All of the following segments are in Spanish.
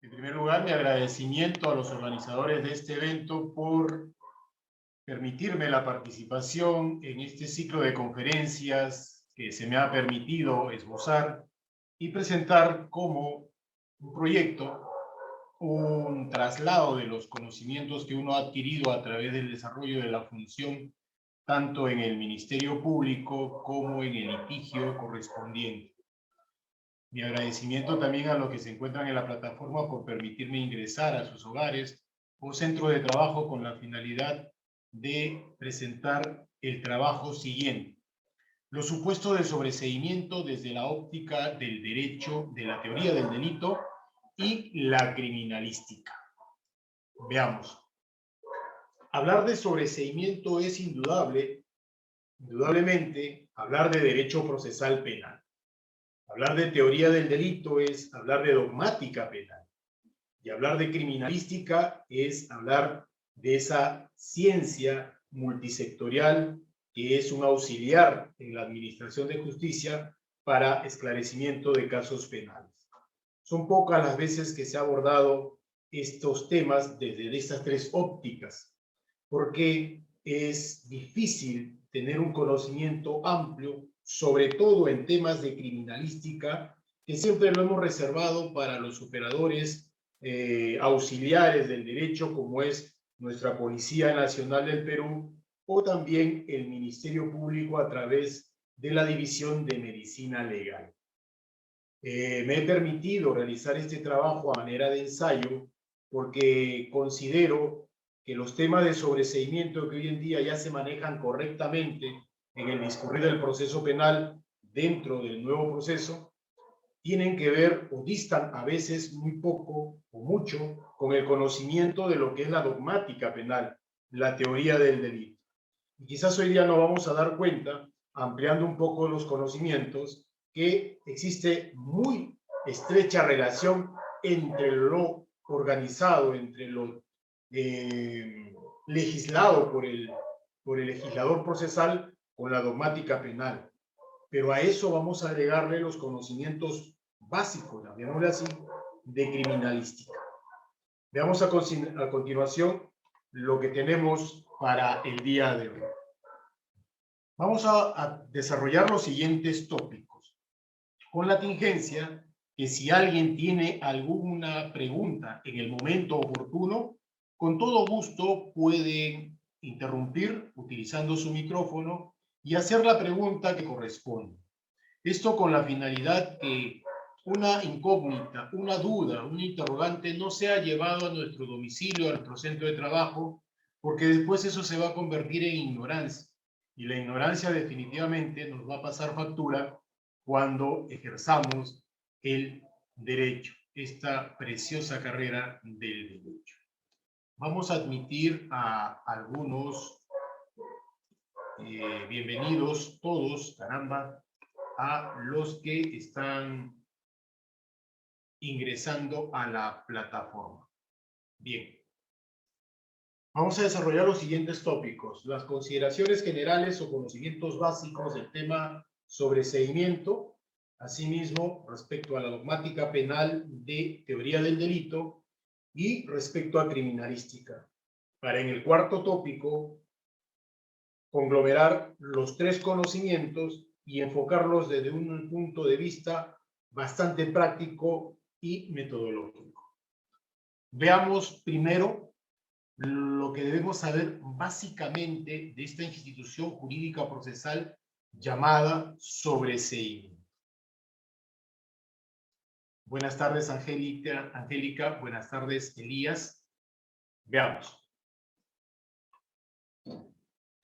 En primer lugar, mi agradecimiento a los organizadores de este evento por permitirme la participación en este ciclo de conferencias que se me ha permitido esbozar y presentar como un proyecto, un traslado de los conocimientos que uno ha adquirido a través del desarrollo de la función, tanto en el Ministerio Público como en el litigio correspondiente. Mi agradecimiento también a los que se encuentran en la plataforma por permitirme ingresar a sus hogares o centro de trabajo con la finalidad de presentar el trabajo siguiente. Los supuestos de sobreseimiento desde la óptica del derecho, de la teoría del delito y la criminalística. Veamos. Hablar de sobreseimiento es indudablemente, hablar de derecho procesal penal. Hablar de teoría del delito es hablar de dogmática penal. Y hablar de criminalística es hablar de esa ciencia multisectorial que es un auxiliar en la administración de justicia para esclarecimiento de casos penales. Son pocas las veces que se ha abordado estos temas desde estas tres ópticas, porque es difícil tener un conocimiento amplio, sobre todo en temas de criminalística, que siempre lo hemos reservado para los operadores auxiliares del derecho, como es nuestra Policía Nacional del Perú, o también el Ministerio Público a través de la División de Medicina Legal. Me he permitido realizar este trabajo a manera de ensayo porque considero que los temas de sobreseimiento que hoy en día ya se manejan correctamente en el discurrir del proceso penal dentro del nuevo proceso, tienen que ver o distan a veces muy poco o mucho con el conocimiento de lo que es la dogmática penal, la teoría del delito. Y quizás hoy día nos vamos a dar cuenta, ampliando un poco los conocimientos, que existe muy estrecha relación entre lo organizado, entre lo legislado por el legislador procesal con la dogmática penal. Pero a eso vamos a agregarle los conocimientos básicos, llamémosle así, de criminalística. Veamos a continuación lo que tenemos para el día de hoy. Vamos a desarrollar los siguientes tópicos, con la tingencia que si alguien tiene alguna pregunta en el momento oportuno, con todo gusto puede interrumpir utilizando su micrófono y hacer la pregunta que corresponde. Esto con la finalidad que una incógnita, una duda, un interrogante no sea llevado a nuestro domicilio, a nuestro centro de trabajo, porque después eso se va a convertir en ignorancia. Y la ignorancia definitivamente nos va a pasar factura cuando ejerzamos el derecho, esta preciosa carrera del derecho. Vamos a admitir a algunos, bienvenidos todos, caramba, a los que están ingresando a la plataforma. Bien. Vamos a desarrollar los siguientes tópicos. Las consideraciones generales o conocimientos básicos del tema sobreseimiento, asimismo respecto a la dogmática penal de teoría del delito y respecto a criminalística. Para en el cuarto tópico conglomerar los tres conocimientos y enfocarlos desde un punto de vista bastante práctico y metodológico. Veamos primero lo que debemos saber básicamente de esta institución jurídica procesal llamada sobreseimiento. Buenas tardes, Angélica. Buenas tardes, Elías. Veamos.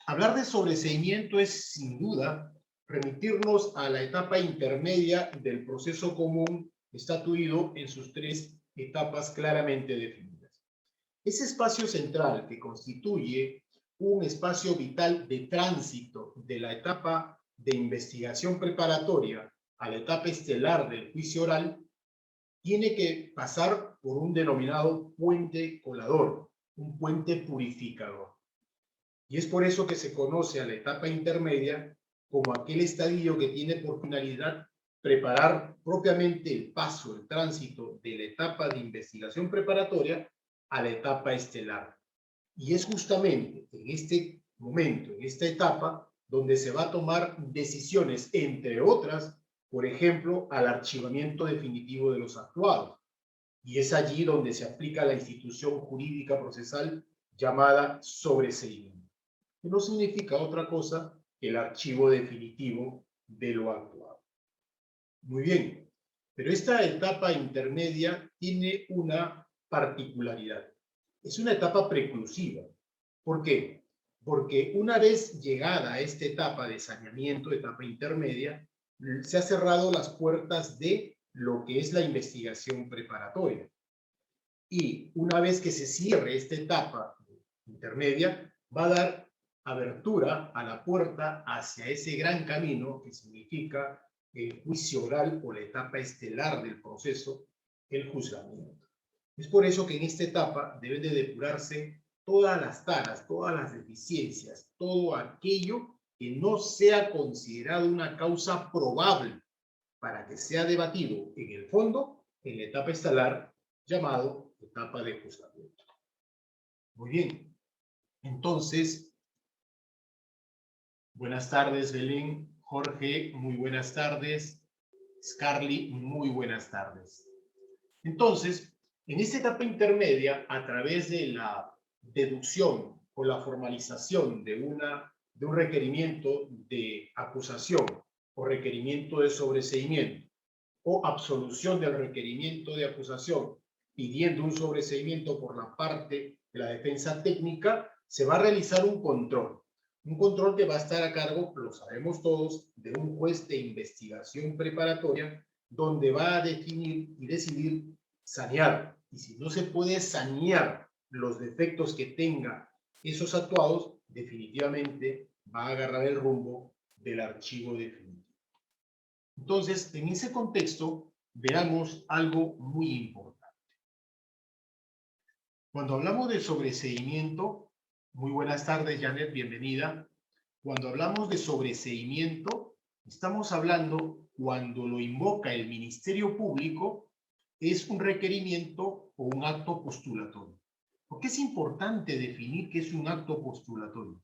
Hablar de sobreseimiento es, sin duda, remitirnos a la etapa intermedia del proceso común estatuido en sus tres etapas claramente definidas. Ese espacio central que constituye un espacio vital de tránsito de la etapa de investigación preparatoria a la etapa estelar del juicio oral, tiene que pasar por un denominado puente colador, un puente purificador. Y es por eso que se conoce a la etapa intermedia como aquel estadio que tiene por finalidad preparar propiamente el paso, el tránsito de la etapa de investigación preparatoria a la etapa estelar. Y es justamente en este momento, en esta etapa, donde se va a tomar decisiones, entre otras, por ejemplo, al archivamiento definitivo de los actuados. Y es allí donde se aplica la institución jurídica procesal llamada sobreseimiento, que no significa otra cosa que el archivo definitivo de lo actuado. Muy bien, pero esta etapa intermedia tiene una particularidad. Es una etapa preclusiva. ¿Por qué? Porque una vez llegada a esta etapa de saneamiento, etapa intermedia, se han cerrado las puertas de lo que es la investigación preparatoria. Y una vez que se cierre esta etapa intermedia, va a dar abertura a la puerta hacia ese gran camino que significa el juicio oral o la etapa estelar del proceso, el juzgamiento. Es por eso que en esta etapa deben de depurarse todas las taras, todas las deficiencias, todo aquello que no sea considerado una causa probable para que sea debatido en el fondo en la etapa estelar llamado etapa de juzgamiento. Muy bien, entonces, buenas tardes, Belén, Jorge, muy buenas tardes, Scarly, muy buenas tardes. Entonces, en esta etapa intermedia, a través de la deducción o la formalización de un requerimiento de acusación o requerimiento de sobreseimiento o absolución del requerimiento de acusación pidiendo un sobreseimiento por la parte de la defensa técnica, se va a realizar un control. Un control que va a estar a cargo, lo sabemos todos, de un juez de investigación preparatoria, donde va a definir y decidir sanear. Y si no se puede sanear los defectos que tenga esos actuados, definitivamente va a agarrar el rumbo del archivo definitivo. Entonces, en ese contexto, veamos algo muy importante. Cuando hablamos de sobreseimiento, muy buenas tardes, Janet, bienvenida. Cuando hablamos de sobreseimiento, estamos hablando cuando lo invoca el Ministerio Público, es un requerimiento o un acto postulatorio. ¿Por qué es importante definir qué es un acto postulatorio?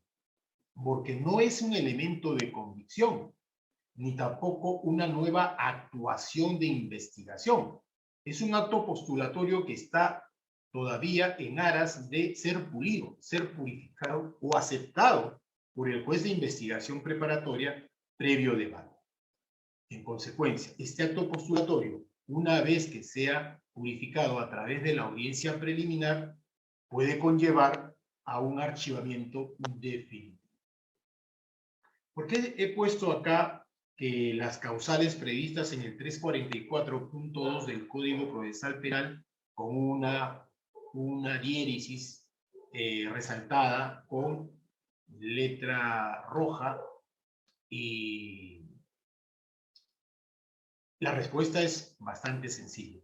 Porque no es un elemento de convicción, ni tampoco una nueva actuación de investigación. Es un acto postulatorio que está todavía en aras de ser pulido, ser purificado o aceptado por el juez de investigación preparatoria previo debate. En consecuencia, este acto postulatorio, una vez que sea purificado a través de la audiencia preliminar, puede conllevar a un archivamiento definitivo. ¿Por qué he puesto acá que las causales previstas en el 344.2 del Código Procesal Penal con una diéresis resaltada con letra roja? Y la respuesta es bastante sencilla,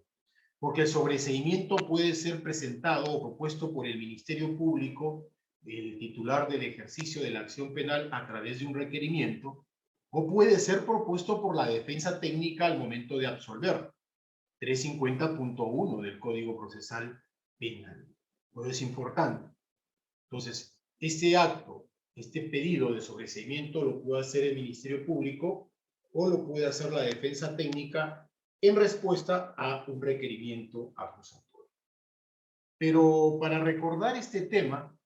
porque el sobreseimiento puede ser presentado o propuesto por el Ministerio Público, el titular del ejercicio de la acción penal, a través de un requerimiento, o puede ser propuesto por la defensa técnica al momento de absolver, 350.1 del Código Procesal Penal. Eso es importante. Entonces, este acto, este pedido de sobreseimiento lo puede hacer el Ministerio Público o lo puede hacer la defensa técnica en respuesta a un requerimiento acusatorio. Pero para recordar este tema,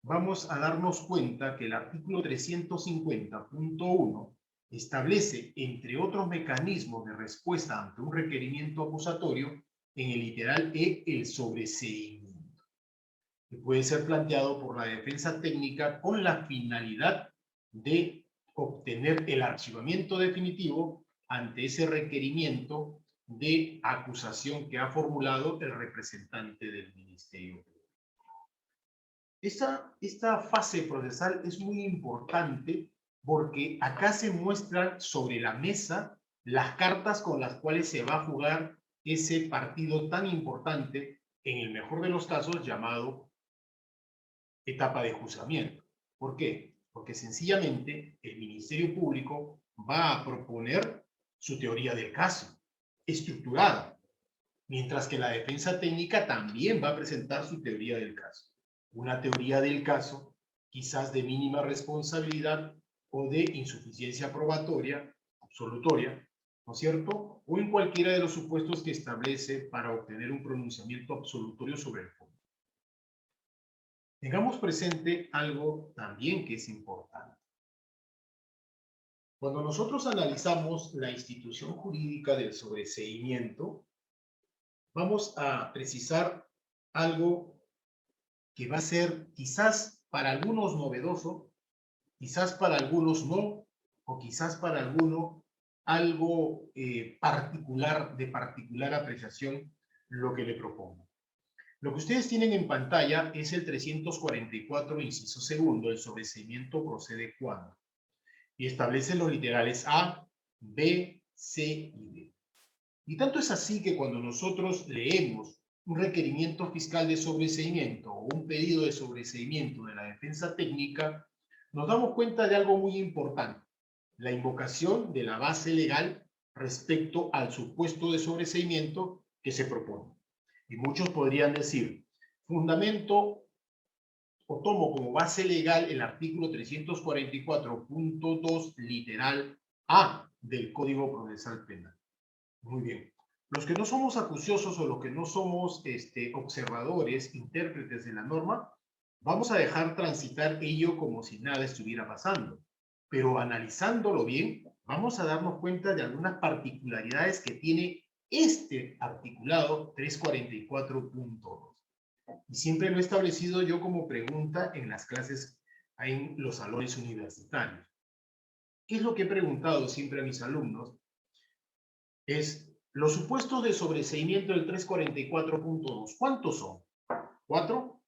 vamos a darnos cuenta que el artículo 350.1 establece, entre otros mecanismos de respuesta ante un requerimiento acusatorio, en el literal E, el sobreseimiento, que puede ser planteado por la defensa técnica con la finalidad de obtener el archivamiento definitivo ante ese requerimiento de acusación que ha formulado el representante del Ministerio. Esta fase procesal es muy importante porque acá se muestran sobre la mesa las cartas con las cuales se va a jugar ese partido tan importante, en el mejor de los casos llamado etapa de juzgamiento. ¿Por qué? Porque sencillamente el Ministerio Público va a proponer su teoría del caso, estructurada, mientras que la defensa técnica también va a presentar su teoría del caso. Una teoría del caso quizás de mínima responsabilidad o de insuficiencia probatoria, absolutoria, ¿no es cierto? O en cualquiera de los supuestos que establece para obtener un pronunciamiento absolutorio sobre el fondo. Tengamos presente algo también que es importante. Cuando nosotros analizamos la institución jurídica del sobreseimiento, vamos a precisar algo que va a ser quizás para algunos novedoso, quizás para algunos no, o quizás para alguno algo particular, de particular apreciación, lo que le propongo. Lo que ustedes tienen en pantalla es el 344, inciso segundo, el sobreseimiento procede cuando, y establece los literales A, B, C y D. Y tanto es así que cuando nosotros leemos un requerimiento fiscal de sobreseimiento o un pedido de sobreseimiento de la defensa técnica, nos damos cuenta de algo muy importante, la invocación de la base legal respecto al supuesto de sobreseimiento que se propone. Y muchos podrían decir, fundamento o tomo como base legal el artículo 344.2 literal A del Código Procesal Penal. Muy bien. Los que no somos acuciosos o los que no somos observadores, intérpretes de la norma, vamos a dejar transitar ello como si nada estuviera pasando. Pero analizándolo bien, vamos a darnos cuenta de algunas particularidades que tiene este articulado 344.2. Y siempre lo he establecido yo como pregunta en las clases, en los salones universitarios. ¿Qué es lo que he preguntado siempre a mis alumnos? Es los supuestos de sobreseimiento del 344.2. ¿Cuántos son? ¿4?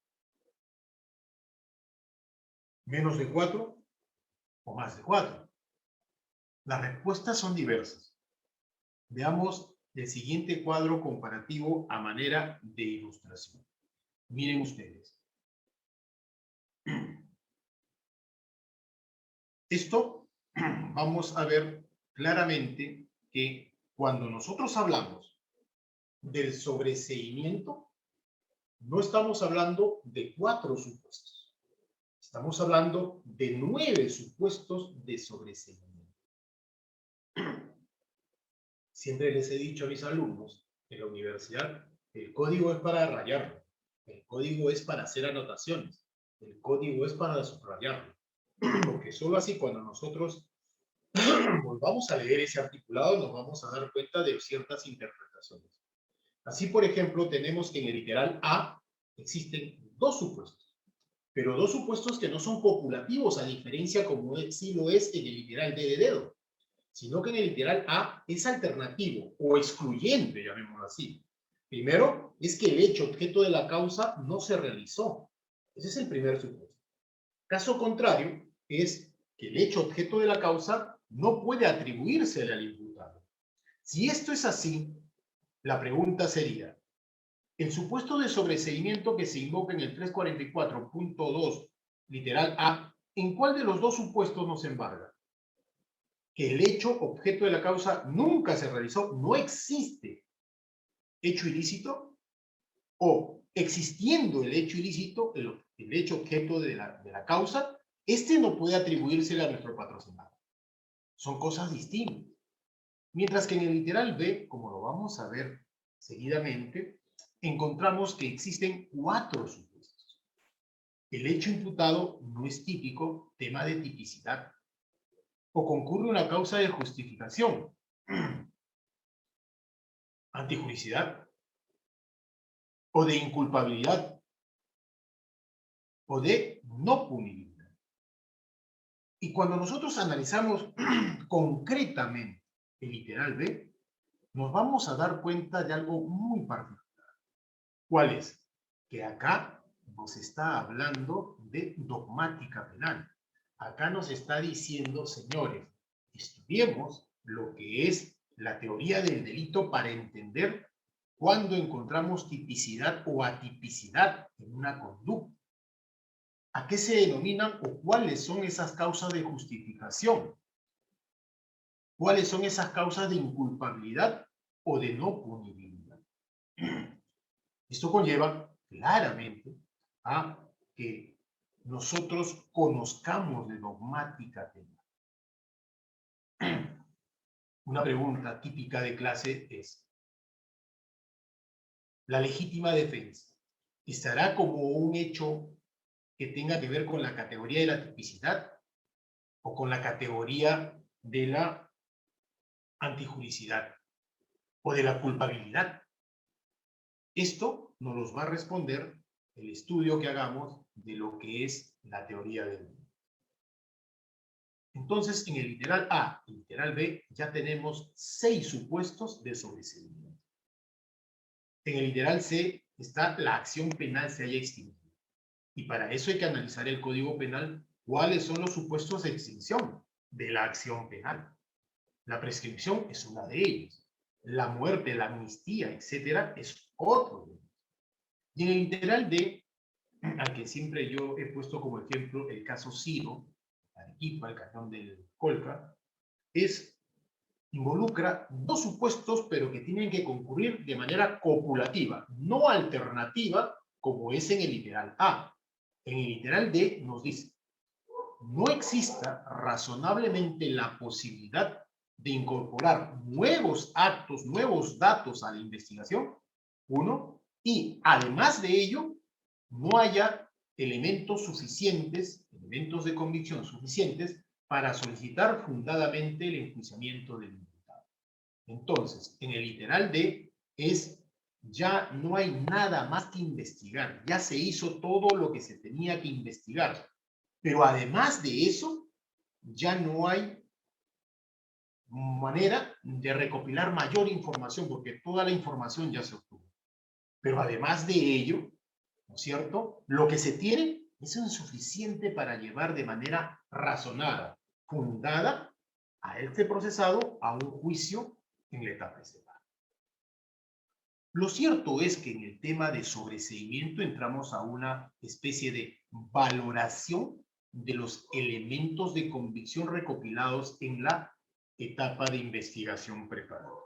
¿Menos de 4? ¿O más de 4? Las respuestas son diversas. Veamos el siguiente cuadro comparativo a manera de ilustración. Miren ustedes. Esto vamos a ver claramente que cuando nosotros hablamos del sobreseimiento, no estamos hablando de 4 supuestos. Estamos hablando de 9 supuestos de sobreseimiento. Siempre les he dicho a mis alumnos en la universidad, el código es para rayarlo, el código es para hacer anotaciones, el código es para subrayarlo. Porque solo así cuando nosotros volvamos a leer ese articulado nos vamos a dar cuenta de ciertas interpretaciones. Así, por ejemplo, tenemos que en el literal A existen 2 supuestos, pero 2 supuestos que no son copulativos, a diferencia como sí lo es en el literal D de dedo, sino que en el literal A es alternativo o excluyente, llamémoslo así. Primero, es que el hecho objeto de la causa no se realizó. Ese es el primer supuesto. Caso contrario, es que el hecho objeto de la causa no puede atribuírsele al imputado. Si esto es así, la pregunta sería, el supuesto de sobreseimiento que se invoca en el 344.2, literal A, ¿en cuál de los 2 supuestos nos embarga? Que el hecho objeto de la causa nunca se realizó, no existe hecho ilícito, o existiendo el hecho ilícito, el hecho objeto de la causa, este no puede atribuírsele a nuestro patrocinador. Son cosas distintas. Mientras que en el literal B, como lo vamos a ver seguidamente, encontramos que existen 4 supuestos. El hecho imputado no es típico, tema de tipicidad, o concurre una causa de justificación, antijuricidad, o de inculpabilidad, o de no punibilidad. Y cuando nosotros analizamos concretamente el literal B, nos vamos a dar cuenta de algo muy particular. ¿Cuál es? Que acá nos está hablando de dogmática penal. Acá nos está diciendo, señores, estudiemos lo que es la teoría del delito para entender cuándo encontramos tipicidad o atipicidad en una conducta. ¿A qué se denominan o cuáles son esas causas de justificación? ¿Cuáles son esas causas de inculpabilidad o de no punibilidad? Esto conlleva claramente a que nosotros conozcamos de dogmática penal. Una pregunta típica de clase es: ¿la legítima defensa estará como un hecho que tenga que ver con la categoría de la tipicidad o con la categoría de la antijuricidad o de la culpabilidad? Esto nos los va a responder el estudio que hagamos de lo que es la teoría del delito. Entonces, en el literal A y literal B ya tenemos 6 supuestos de sobreseimiento. En el literal C está la acción penal se haya extinguido. Y para eso hay que analizar el Código Penal, cuáles son los supuestos de extinción de la acción penal. La prescripción es una de ellos. La muerte, la amnistía, etcétera, es otro de ellos. Y en el literal D, al que siempre yo he puesto como ejemplo el caso Ciro, Arequipa, el cañón del Colca, involucra 2 supuestos, pero que tienen que concurrir de manera copulativa, no alternativa, como es en el literal A. En el literal D nos dice: no exista razonablemente la posibilidad de incorporar nuevos actos, nuevos datos a la investigación, uno, y además de ello, no haya elementos suficientes, elementos de convicción suficientes para solicitar fundadamente el enjuiciamiento del imputado. Entonces, en el literal D ya no hay nada más que investigar, ya se hizo todo lo que se tenía que investigar, pero además de eso, ya no hay manera de recopilar mayor información, porque toda la información ya se obtuvo. Pero además de ello, ¿no es cierto?, lo que se tiene es insuficiente para llevar de manera razonada, fundada, a este procesado a un juicio en la etapa reservada. Lo cierto es que en el tema de sobreseimiento entramos a una especie de valoración de los elementos de convicción recopilados en la etapa de investigación preparatoria.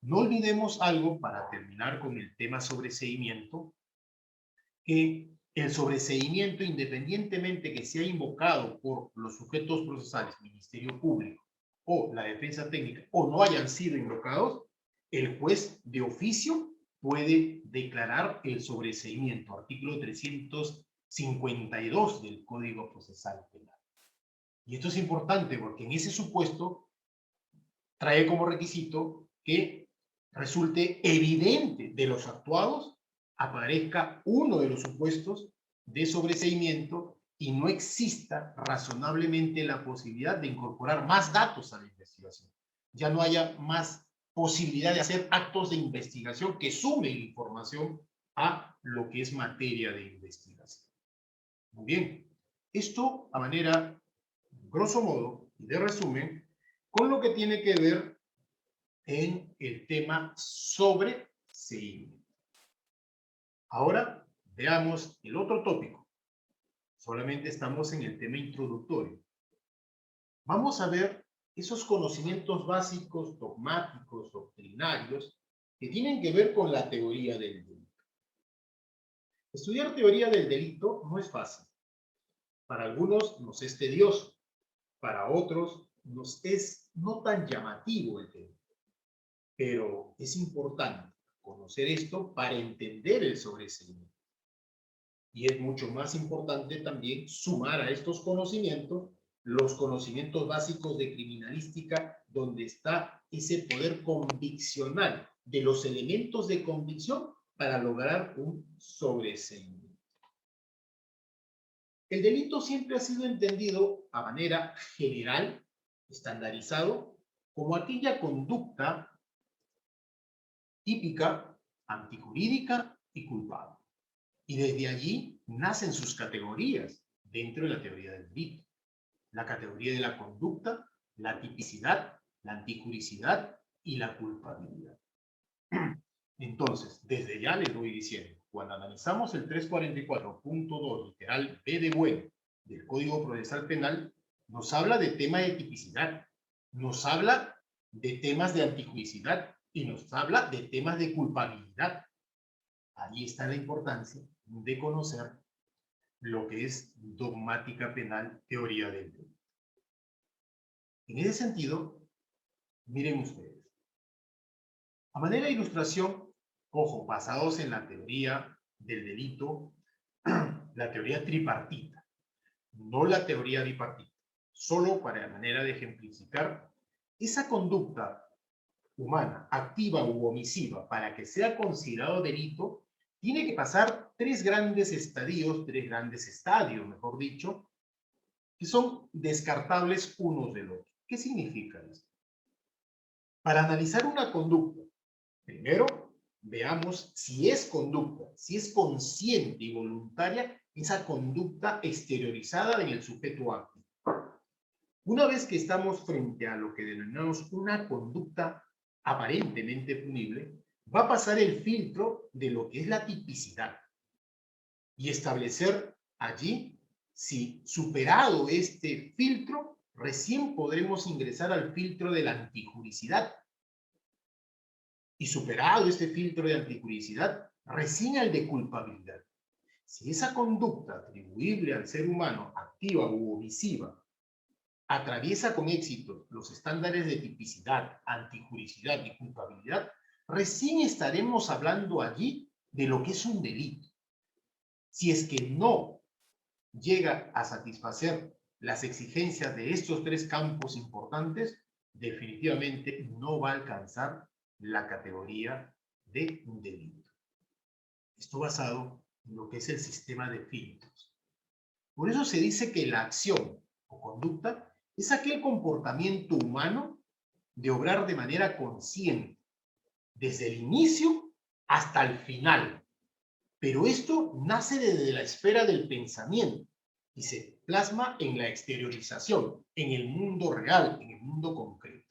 No olvidemos algo para terminar con el tema sobreseimiento, que el sobreseimiento, independientemente que sea invocado por los sujetos procesales, Ministerio Público o la defensa técnica, o no hayan sido invocados, el juez de oficio puede declarar el sobreseimiento, artículo 352 del Código Procesal Penal. Y esto es importante porque en ese supuesto trae como requisito que resulte evidente de los actuados, aparezca uno de los supuestos de sobreseimiento y no exista razonablemente la posibilidad de incorporar más datos a la investigación. Ya no haya más posibilidad de hacer actos de investigación que sumen información a lo que es materia de investigación. Muy bien, esto a manera, grosso modo, y de resumen, con lo que tiene que ver en el tema sobreseimiento. Ahora veamos el otro tópico. Solamente estamos en el tema introductorio. Vamos a ver esos conocimientos básicos, dogmáticos, doctrinarios, que tienen que ver con la teoría del delito. Estudiar teoría del delito no es fácil. Para algunos nos es tedioso, para otros nos es no tan llamativo el tema. Pero es importante conocer esto para entender el sobreseimiento. Y es mucho más importante también sumar a estos conocimientos los conocimientos básicos de criminalística, donde está ese poder conviccional de los elementos de convicción para lograr un sobreseimiento. El delito siempre ha sido entendido a manera general, estandarizado, como aquella conducta típica, antijurídica y culpable. Y desde allí nacen sus categorías dentro de la teoría del delito. La categoría de la conducta, la tipicidad, la antijuricidad y la culpabilidad. Entonces, desde ya les voy diciendo, cuando analizamos el 344.2, literal B de bueno, del Código Procesal Penal, nos habla de tema de tipicidad, nos habla de temas de antijuicidad y nos habla de temas de culpabilidad. Ahí está la importancia de conocer lo que es dogmática penal, teoría del delito. En ese sentido, miren ustedes, a manera de ilustración, ojo, basados en la teoría del delito, la teoría tripartita, no la teoría bipartita, solo para manera de ejemplificar esa conducta humana, activa u omisiva, para que sea considerado delito, tiene que pasar tres grandes estadios, mejor dicho, que son descartables unos del otro. ¿Qué significa esto? Para analizar una conducta, primero veamos si es conducta, si es consciente y voluntaria esa conducta exteriorizada en el sujeto activo. Una vez que estamos frente a lo que denominamos una conducta aparentemente punible, va a pasar el filtro de lo que es la tipicidad y establecer allí si superado este filtro, recién podremos ingresar al filtro de la antijuricidad. Y superado este filtro de antijuricidad, recién al de culpabilidad. Si esa conducta atribuible al ser humano, activa u omisiva, atraviesa con éxito los estándares de tipicidad, antijuricidad y culpabilidad, recién estaremos hablando allí de lo que es un delito. Si es que no llega a satisfacer las exigencias de estos tres campos importantes, definitivamente no va a alcanzar la categoría de un delito. Esto basado en lo que es el sistema de filtros. Por eso se dice que la acción o conducta es aquel comportamiento humano de obrar de manera consciente, desde el inicio hasta el final. Pero esto nace desde la esfera del pensamiento y se plasma en la exteriorización, en el mundo real, en el mundo concreto.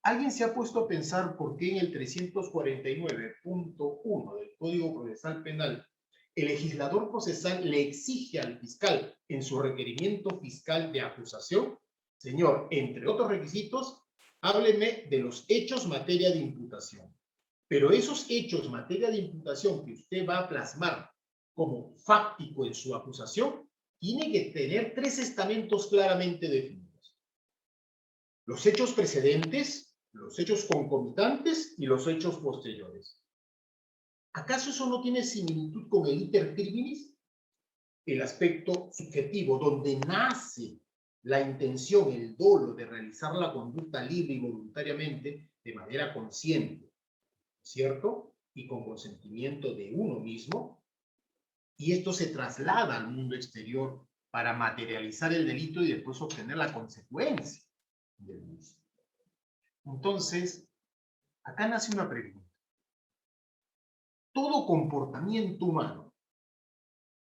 ¿Alguien se ha puesto a pensar por qué en el 349.1 del Código Procesal Penal el legislador procesal le exige al fiscal en su requerimiento fiscal de acusación? Señor, entre otros requisitos, hábleme de los hechos materia de imputación. Pero esos hechos materia de imputación que usted va a plasmar como fáctico en su acusación, tiene que tener tres estamentos claramente definidos: los hechos precedentes, los hechos concomitantes y los hechos posteriores. ¿Acaso eso no tiene similitud con el iter criminis? El aspecto subjetivo, donde nace la intención, el dolo de realizar la conducta libre y voluntariamente de manera consciente, ¿cierto? Y con consentimiento de uno mismo. Y esto se traslada al mundo exterior para materializar el delito y después obtener la consecuencia del mismo. Entonces, acá nace una pregunta. Todo comportamiento humano,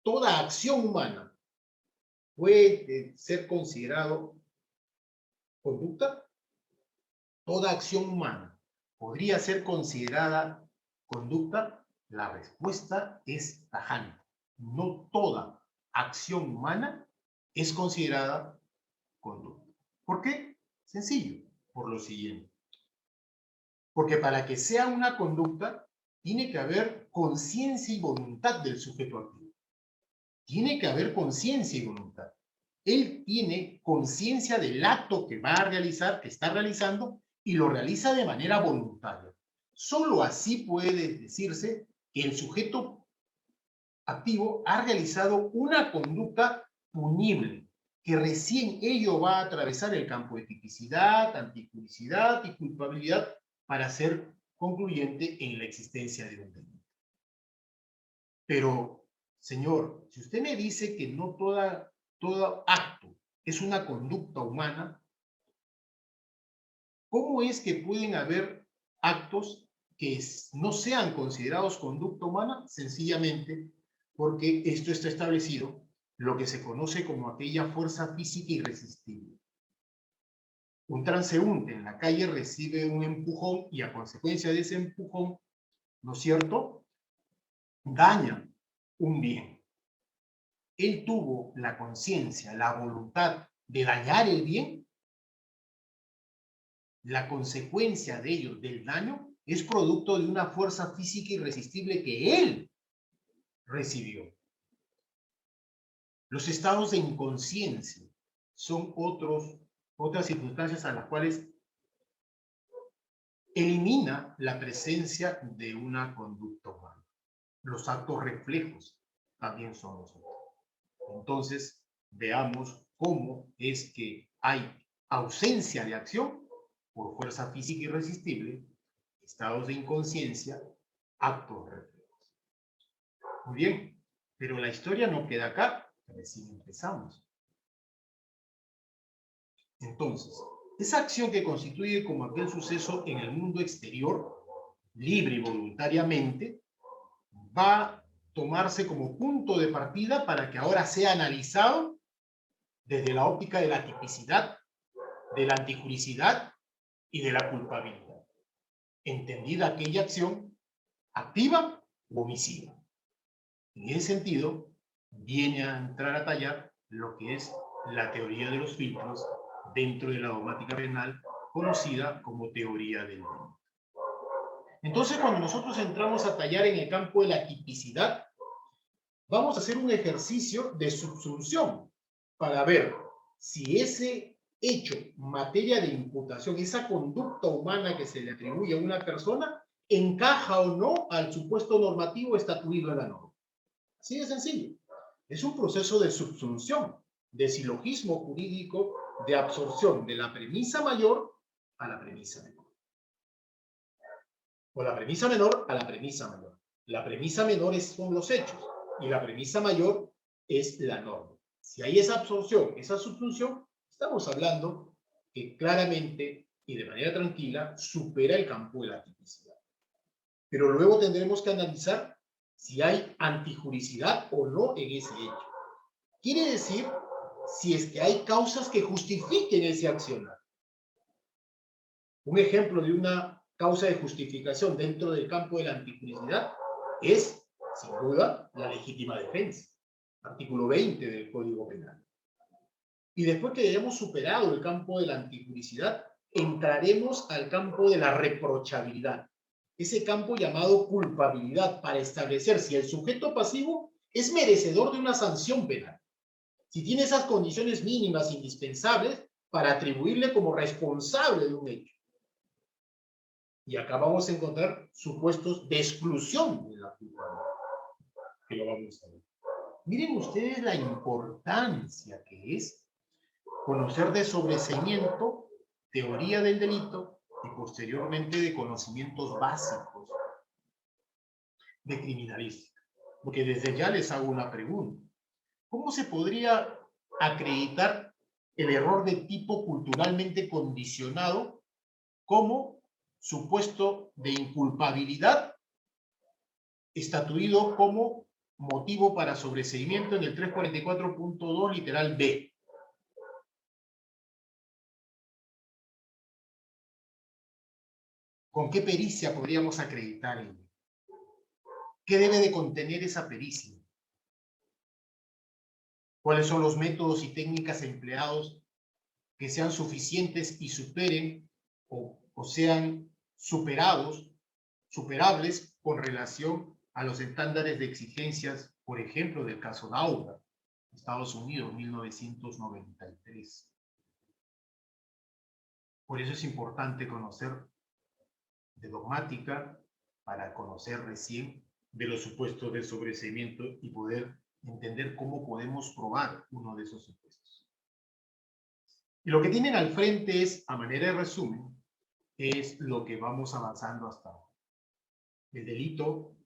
toda acción humana puede ser considerado conducta. Toda acción humana podría ser considerada conducta. La respuesta es tajante. No toda acción humana es considerada conducta. ¿Por qué? Sencillo, por lo siguiente. Porque para que sea una conducta, tiene que haber conciencia y voluntad del sujeto activo. Tiene que haber conciencia y voluntad. Él tiene conciencia del acto que va a realizar, que está realizando, y lo realiza de manera voluntaria. Solo así puede decirse que el sujeto activo ha realizado una conducta punible, que recién ello va a atravesar el campo de tipicidad, antijuricidad y culpabilidad para ser concluyente en la existencia de un delito. Pero, señor, si usted me dice que no todo acto es una conducta humana, ¿cómo es que pueden haber actos que no sean considerados conducta humana? Sencillamente porque esto está establecido, lo que se conoce como aquella fuerza física irresistible. Un transeúnte en la calle recibe un empujón y a consecuencia de ese empujón, ¿no es cierto?, daña un bien. Él tuvo la conciencia, la voluntad de dañar el bien. la consecuencia de ello, del daño, es producto de una fuerza física irresistible que él recibió. Los estados de inconsciencia son otras circunstancias a las cuales elimina la presencia de una conducta humana. Los actos reflejos también son los otros. Entonces, veamos cómo es que hay ausencia de acción por fuerza física irresistible, estados de inconsciencia, actos reflejos. Muy bien, pero la historia no queda acá, recién empezamos. Entonces, esa acción que constituye como aquel suceso en el mundo exterior, libre y voluntariamente, va a tomarse como punto de partida para que ahora sea analizado desde la óptica de la tipicidad, de la antijuricidad y de la culpabilidad, entendida aquella acción activa o omisiva. En ese sentido, viene a entrar a tallar lo que es la teoría de los filtros dentro de la dogmática penal, conocida como teoría del delito. Entonces, cuando nosotros entramos a tallar en el campo de la tipicidad, vamos a hacer un ejercicio de subsunción para ver si ese hecho, materia de imputación, esa conducta humana que se le atribuye a una persona, encaja o no al supuesto normativo estatuido en la norma. Así de sencillo. Es un proceso de subsunción, de silogismo jurídico, de absorción de la premisa mayor a la premisa menor. O la premisa menor a la premisa mayor. La premisa menor son los hechos y la premisa mayor es la norma. Si hay esa absorción, esa subsunción, estamos hablando que claramente y de manera tranquila supera el campo de la tipicidad. Pero luego tendremos que analizar si hay antijuricidad o no en ese hecho. Quiere decir si es que hay causas que justifiquen ese accionar. Un ejemplo de una causa de justificación dentro del campo de la antijuricidad es, sin duda, la legítima defensa, artículo 20 del Código Penal. Y después que hayamos superado el campo de la antijuricidad, entraremos al campo de la reprochabilidad, ese campo llamado culpabilidad, para establecer si el sujeto pasivo es merecedor de una sanción penal, si tiene esas condiciones mínimas indispensables para atribuirle como responsable de un hecho. Y acá vamos a encontrar supuestos de exclusión de la culpabilidad, que lo vamos a ver. Miren ustedes la importancia que es conocer de sobreseimiento, teoría del delito y posteriormente de conocimientos básicos de criminalística. Porque desde ya les hago una pregunta. ¿Cómo se podría acreditar el error de tipo culturalmente condicionado como supuesto de inculpabilidad estatuido como motivo para sobreseimiento en el 344.2 literal B? ¿Con qué pericia podríamos acreditar ello? ¿Qué debe de contener esa pericia? ¿Cuáles son los métodos y técnicas empleados que sean suficientes y superen o sean superables con relación a los estándares de exigencias, por ejemplo, del caso Dauda, Estados Unidos, 1993? Por eso es importante conocer de dogmática para conocer recién de los supuestos de sobreseimiento y poder entender cómo podemos probar uno de esos supuestos. Y lo que tienen al frente es, a manera de resumen, es lo que vamos avanzando hasta ahora. El delito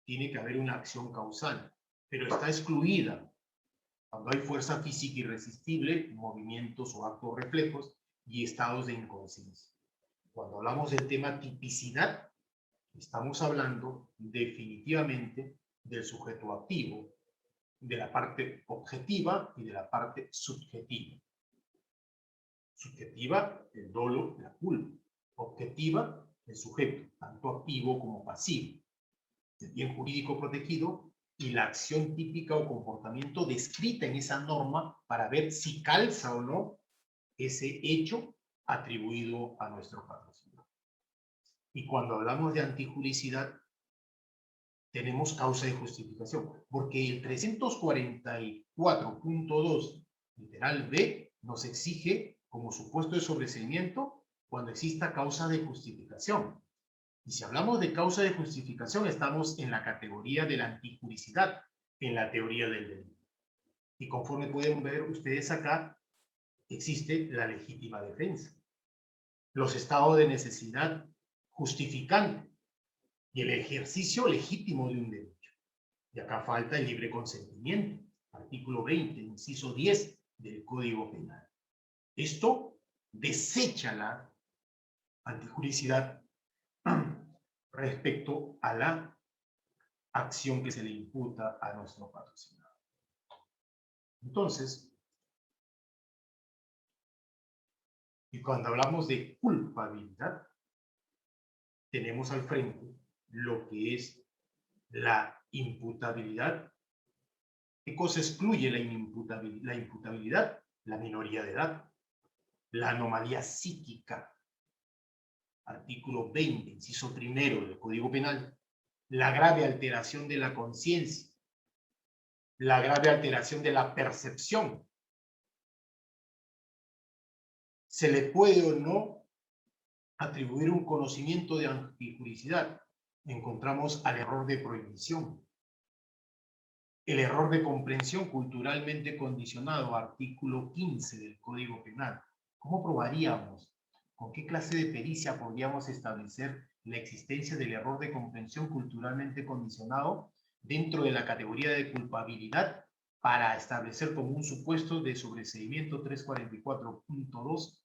tiene que haber una acción causal, pero está excluida cuando hay fuerza física irresistible, movimientos o actos reflejos y estados de inconsciencia. Cuando hablamos del tema tipicidad, estamos hablando definitivamente del sujeto activo, de la parte objetiva y de la parte subjetiva. Subjetiva, el dolo, la culpa. Objetiva, el sujeto, tanto activo como pasivo. El bien jurídico protegido y la acción típica o comportamiento descrita en esa norma para ver si calza o no ese hecho atribuido a nuestro patrocinador. Y cuando hablamos de antijuricidad, tenemos causa de justificación, porque el 344.2, literal B, nos exige como supuesto de sobreseimiento cuando exista causa de justificación. Y si hablamos de causa de justificación, estamos en la categoría de la antijuricidad, en la teoría del delito. Y conforme pueden ver ustedes acá, existe la legítima defensa, los estados de necesidad justificante y el ejercicio legítimo de un derecho. Y acá falta el libre consentimiento, artículo 20, inciso 10 del Código Penal. Esto desecha la antijuricidad respecto a la acción que se le imputa a nuestro patrocinador. Entonces, y cuando hablamos de culpabilidad, tenemos al frente lo que es la imputabilidad. ¿Qué cosa excluye la imputabilidad? La minoría de edad, la anomalía psíquica, artículo 20, inciso primero del Código Penal, la grave alteración de la conciencia, la grave alteración de la percepción. Se le puede o no atribuir un conocimiento de antijuricidad. Encontramos al error de prohibición, el error de comprensión culturalmente condicionado, artículo 15 del Código Penal. ¿Cómo probaríamos? ¿Con qué clase de pericia podríamos establecer la existencia del error de comprensión culturalmente condicionado dentro de la categoría de culpabilidad para establecer como un supuesto de sobreseimiento 344.2,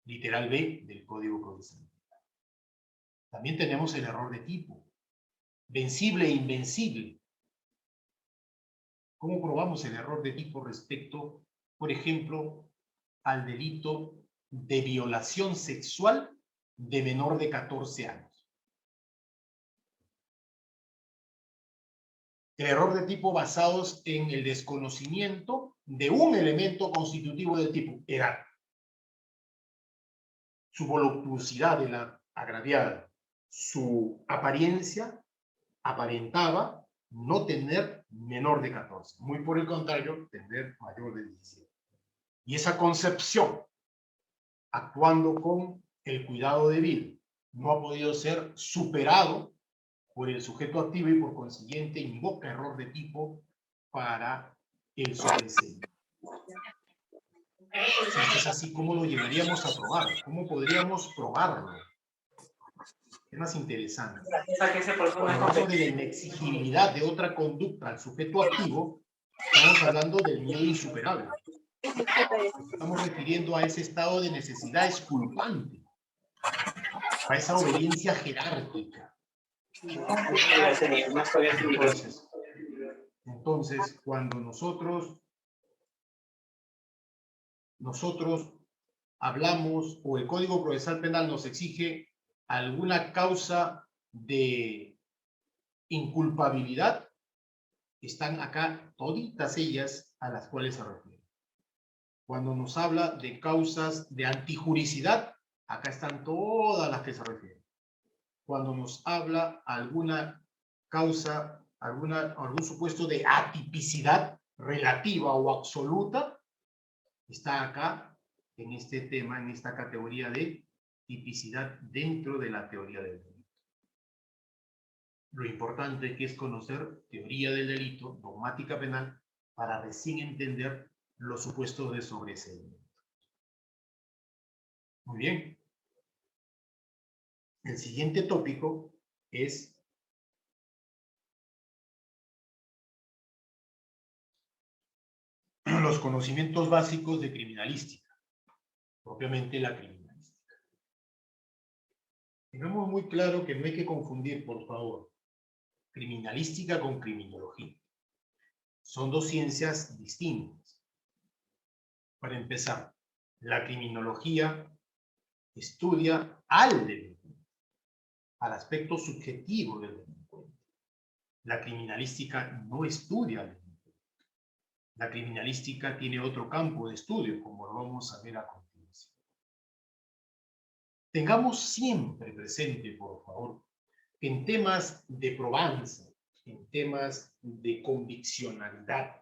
literal B del Código Procesal? También tenemos el error de tipo, vencible e invencible. ¿Cómo probamos el error de tipo respecto, por ejemplo, al delito de violación sexual de menor de 14 años? El error de tipo basados en el desconocimiento de un elemento constitutivo del tipo, edad. Su voluptuosidad de la agraviada, su apariencia aparentaba no tener menor de 14, muy por el contrario, tener mayor de 17. Y esa concepción, actuando con el cuidado debido, no ha podido ser superado por el sujeto activo y por consiguiente invoca error de tipo para el sobreseimiento. Si es así, ¿cómo lo llevaríamos a probar? ¿Cómo podríamos probarlo? Es más interesante. Cuando hablamos de la inexigibilidad de otra conducta al sujeto activo, estamos hablando del miedo insuperable. Estamos refiriendo a ese estado de necesidad exculpante, a esa obediencia jerárquica. Entonces, cuando nosotros hablamos o el Código Procesal Penal nos exige alguna causa de inculpabilidad, están acá toditas ellas a las cuales se refiere. Cuando nos habla de causas de antijuricidad, acá están todas las que se refieren. Cuando nos habla alguna causa, algún supuesto de atipicidad relativa o absoluta, está acá en este tema, en esta categoría de tipicidad dentro de la teoría del delito. Lo importante que es conocer teoría del delito, dogmática penal, para recién entender los supuestos de sobreseimiento. Muy bien. El siguiente tópico es los conocimientos básicos de criminalística, propiamente la criminalística. Tenemos muy claro que no hay que confundir, por favor, criminalística con criminología. Son dos ciencias distintas. Para empezar, la criminología estudia al delincuente, al aspecto subjetivo del delincuente. La criminalística no estudia al delincuente. La criminalística tiene otro campo de estudio, como lo vamos a ver a continuación. Tengamos siempre presente, por favor, en temas de probanza, en temas de conviccionalidad,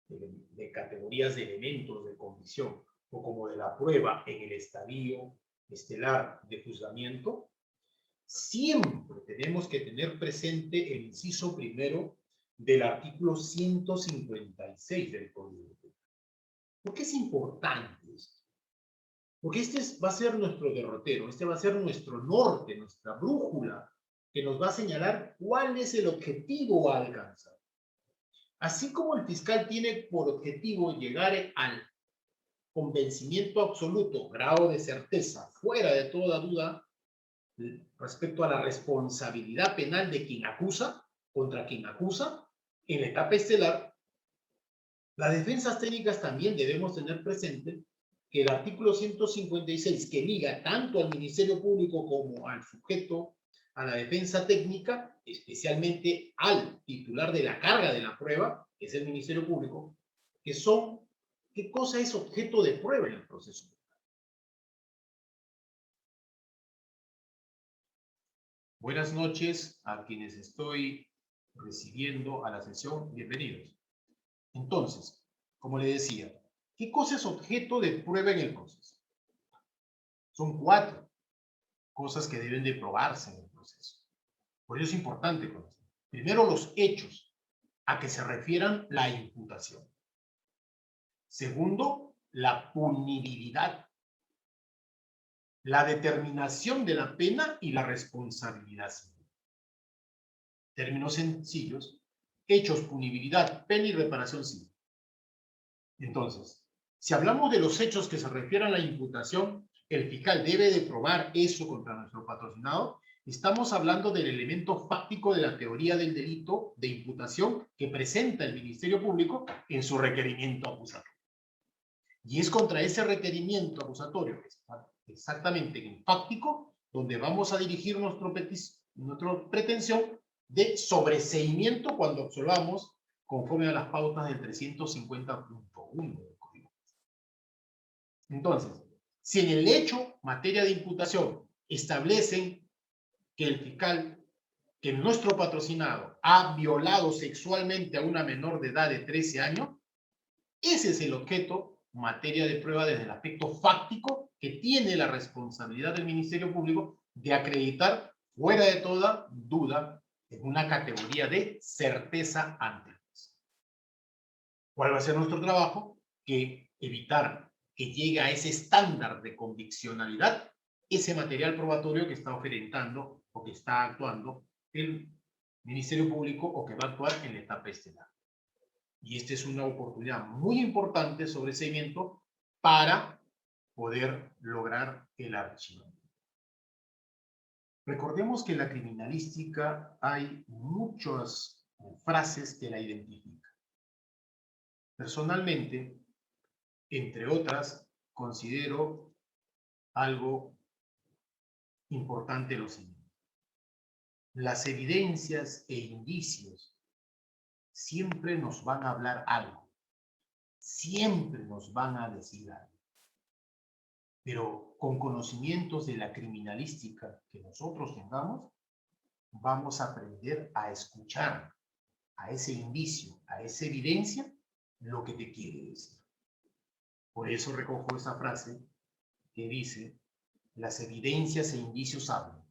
de categorías de elementos de convicción, o como de la prueba en el estadio estelar de juzgamiento, siempre tenemos que tener presente el inciso primero del artículo 156 del Código Penal. ¿Por qué es importante esto? Porque va a ser nuestro derrotero, este va a ser nuestro norte, nuestra brújula, que nos va a señalar cuál es el objetivo a alcanzar. Así como el fiscal tiene por objetivo llegar al convencimiento absoluto, grado de certeza, fuera de toda duda, respecto a la responsabilidad penal de quien acusa, contra quien acusa, en la etapa estelar, las defensas técnicas también debemos tener presente que el artículo 156, que liga tanto al Ministerio Público como al sujeto a la defensa técnica, especialmente al titular de la carga de la prueba, que es el Ministerio Público, que son, ¿qué cosa es objeto de prueba en el proceso? Buenas noches a quienes estoy recibiendo a la sesión. Bienvenidos. Entonces, como le decía, ¿qué cosa es objeto de prueba en el proceso? Son 4 cosas que deben de probarse en el proceso. Por ello es importante conocer. Primero, los hechos a que se refieran la imputación. Segundo, la punibilidad, la determinación de la pena y la responsabilidad civil. Términos sencillos: hechos, punibilidad, pena y reparación civil. Entonces, si hablamos de los hechos que se refieren a la imputación, el fiscal debe de probar eso contra nuestro patrocinado. Estamos hablando del elemento fáctico de la teoría del delito de imputación que presenta el Ministerio Público en su requerimiento acusatorio. Y es contra ese requerimiento acusatorio, exactamente en fáctico, donde vamos a dirigir nuestra pretensión de sobreseimiento cuando absolvamos conforme a las pautas del 350.1 del Código. Entonces, si en el hecho, materia de imputación, establecen que el fiscal, que nuestro patrocinado ha violado sexualmente a una menor de edad de 13 años, ese es el objeto, materia de prueba desde el aspecto fáctico que tiene la responsabilidad del Ministerio Público de acreditar fuera de toda duda en una categoría de certeza ante el juez. ¿Cuál va a ser nuestro trabajo? Que evitar que llegue a ese estándar de conviccionalidad ese material probatorio que está oferentando o que está actuando el Ministerio Público o que va a actuar en la etapa estelar. Y esta es una oportunidad muy importante de sobreseimiento para poder lograr el archivo. Recordemos que en la criminalística hay muchas frases que la identifican. Personalmente, entre otras, considero algo importante lo siguiente. Las evidencias e indicios siempre nos van a hablar algo. Siempre nos van a decir algo. Pero con conocimientos de la criminalística que nosotros tengamos, vamos a aprender a escuchar a ese indicio, a esa evidencia, lo que te quiere decir. Por eso recojo esa frase que dice: las evidencias e indicios hablan.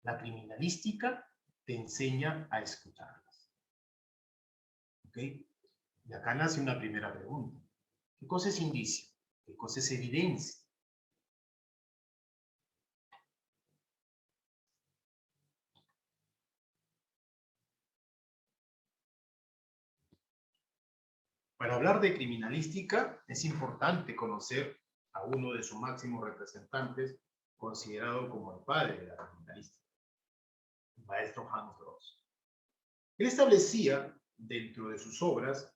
La criminalística te enseña a escucharlas. ¿Ok? Y acá nace una primera pregunta. ¿Qué cosa es indicio? ¿Qué cosa es evidencia? Para hablar de criminalística es importante conocer a uno de sus máximos representantes, considerado como el padre de la criminalística, el maestro Hans Gross. Él establecía dentro de sus obras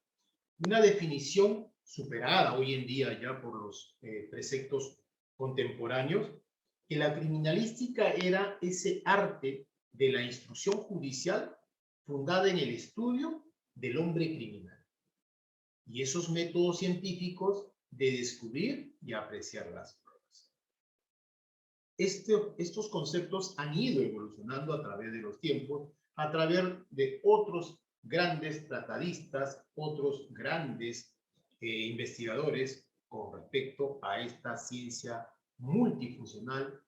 una definición superada hoy en día ya por los preceptos contemporáneos, que la criminalística era ese arte de la instrucción judicial fundada en el estudio del hombre criminal y esos métodos científicos de descubrir y apreciar las pruebas. estos conceptos han ido evolucionando a través de los tiempos, a través de otros grandes tratadistas, otros grandes investigadores con respecto a esta ciencia multifuncional,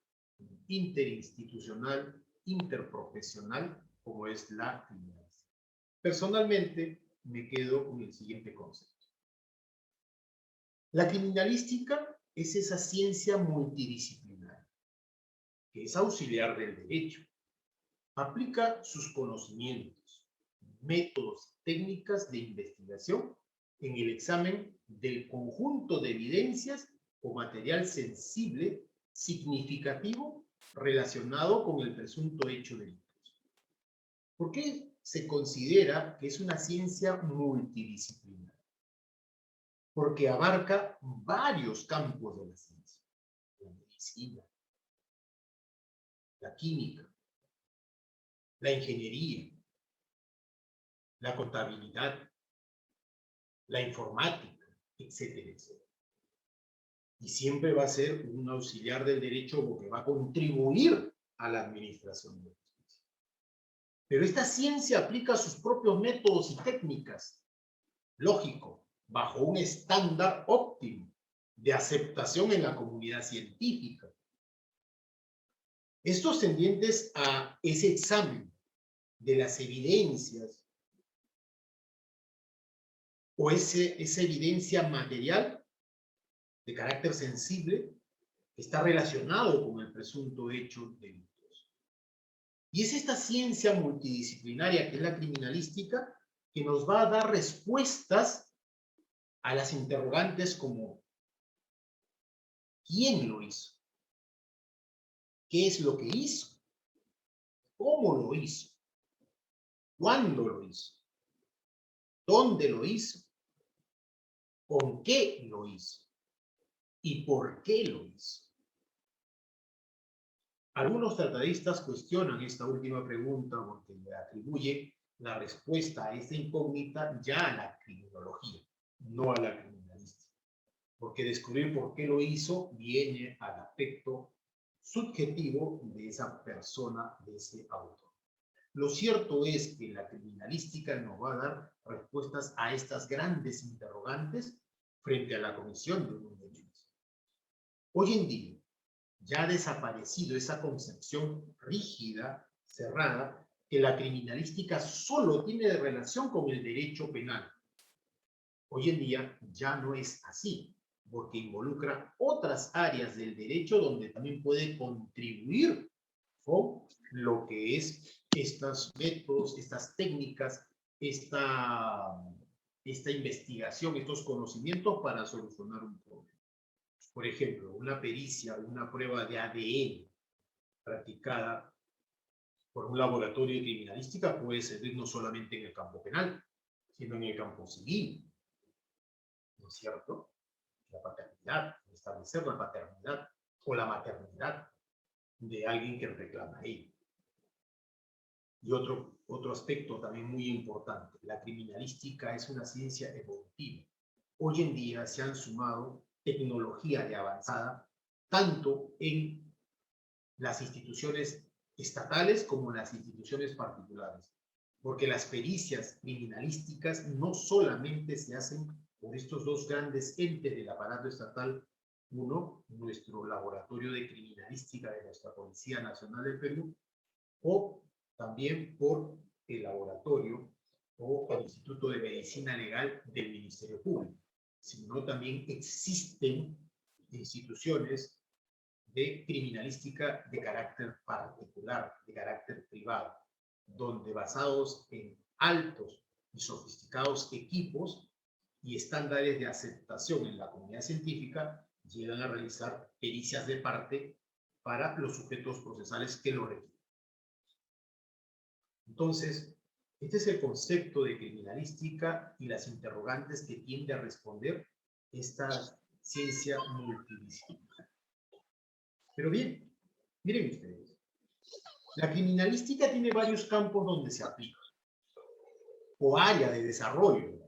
interinstitucional, interprofesional, como es la criminalística. Personalmente, me quedo con el siguiente concepto. La criminalística es esa ciencia multidisciplinaria que es auxiliar del derecho. Aplica sus conocimientos, métodos, técnicas de investigación en el examen del conjunto de evidencias o material sensible, significativo, relacionado con el presunto hecho delictuoso. ¿Por qué se considera que es una ciencia multidisciplinaria? Porque abarca varios campos de la ciencia: la medicina, la química, la ingeniería, la contabilidad, la informática, etcétera, etcétera. Y siempre va a ser un auxiliar del derecho porque va a contribuir a la administración de la justicia. Pero esta ciencia aplica sus propios métodos y técnicas, lógico, bajo un estándar óptimo de aceptación en la comunidad científica. Estos tendientes a ese examen de las evidencias o esa evidencia material de carácter sensible está relacionado con el presunto hecho delictuoso. Y es esta ciencia multidisciplinaria que es la criminalística que nos va a dar respuestas a las interrogantes como: ¿quién lo hizo? ¿Qué es lo que hizo? ¿Cómo lo hizo? ¿Cuándo lo hizo? ¿Dónde lo hizo? ¿Con qué lo hizo? ¿Y por qué lo hizo? Algunos tratadistas cuestionan esta última pregunta porque le atribuye la respuesta a esta incógnita ya a la criminología, no a la criminalística. Porque descubrir por qué lo hizo viene al aspecto subjetivo de esa persona, de ese autor. Lo cierto es que la criminalística nos va a dar respuestas a estas grandes interrogantes frente a la comisión de un hecho. Hoy en día ya ha desaparecido esa concepción rígida, cerrada, que la criminalística solo tiene relación con el derecho penal. Hoy en día ya no es así, porque involucra otras áreas del derecho donde también puede contribuir con lo que es estos métodos, estas técnicas, esta investigación, estos conocimientos para solucionar un problema. Por ejemplo, una pericia, una prueba de ADN practicada por un laboratorio de criminalística puede servir no solamente en el campo penal, sino en el campo civil, ¿no es cierto? La paternidad, establecer la paternidad o la maternidad de alguien que reclama a él. Y otro aspecto también muy importante: la criminalística es una ciencia evolutiva. Hoy en día se han sumado tecnología de avanzada, tanto en las instituciones estatales como en las instituciones particulares. Porque las pericias criminalísticas no solamente se hacen por estos dos grandes entes del aparato estatal: uno, nuestro laboratorio de criminalística de nuestra Policía Nacional del Perú, o también por el laboratorio o el Instituto de Medicina Legal del Ministerio Público, sino también existen instituciones de criminalística de carácter particular, de carácter privado, donde basados en altos y sofisticados equipos y estándares de aceptación en la comunidad científica, llegan a realizar pericias de parte para los sujetos procesales que lo requieren. Entonces, este es el concepto de criminalística y las interrogantes que tiende a responder esta ciencia multidisciplinaria. Pero bien, miren ustedes, la criminalística tiene varios campos donde se aplica, o área de desarrollo.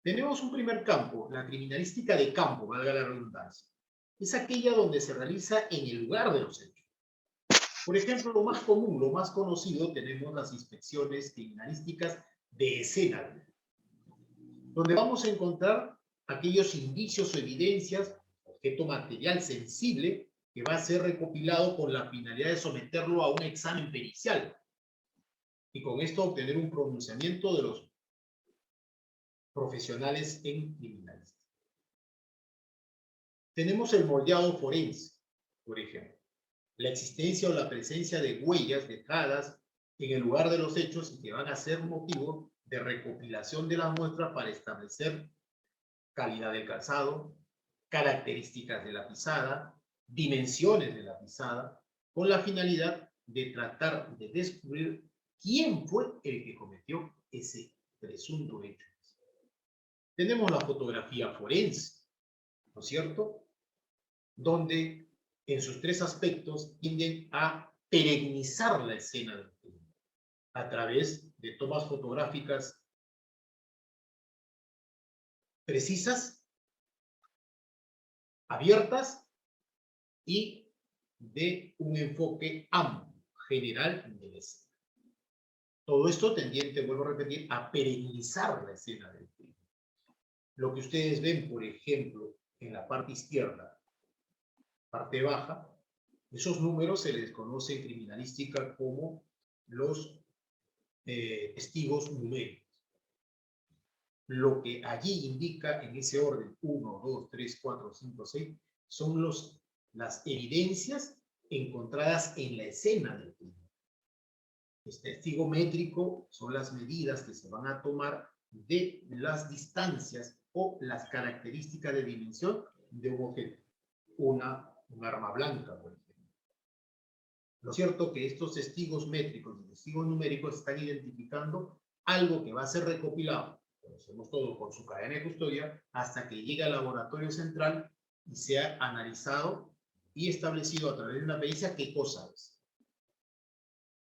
Tenemos un primer campo, la criminalística de campo, valga la redundancia, es aquella donde se realiza en el lugar de los hechos. Por ejemplo, lo más común, lo más conocido, tenemos las inspecciones criminalísticas de escena, donde vamos a encontrar aquellos indicios o evidencias, objeto material sensible, que va a ser recopilado con la finalidad de someterlo a un examen pericial y con esto obtener un pronunciamiento de los profesionales en criminalística. Tenemos el moldeado forense, por ejemplo, la existencia o la presencia de huellas dejadas en el lugar de los hechos y que van a ser motivo de recopilación de las muestras para establecer calidad del calzado, características de la pisada, dimensiones de la pisada, con la finalidad de tratar de descubrir quién fue el que cometió ese presunto hecho. Tenemos la fotografía forense, ¿no es cierto? Donde en sus tres aspectos tienden a perennizar la escena del crimen a través de tomas fotográficas precisas, abiertas y de un enfoque amplio, general de la escena. Todo esto tendiente, vuelvo a repetir, a perennizar la escena del crimen. Lo que ustedes ven, por ejemplo, en la parte izquierda, parte baja, esos números se les conoce en criminalística como los testigos numéricos. Lo que allí indica en ese orden 1, 2, 3, 4, 5, 6 son las evidencias encontradas en la escena del crimen. El testigo métrico son las medidas que se van a tomar de las distancias o las características de dimensión de un objeto. Un arma blanca, por ejemplo. Lo cierto es que estos testigos métricos y testigos numéricos están identificando algo que va a ser recopilado, conocemos todo, por su cadena de custodia, hasta que llegue al laboratorio central y sea analizado y establecido a través de una pericia qué cosa es.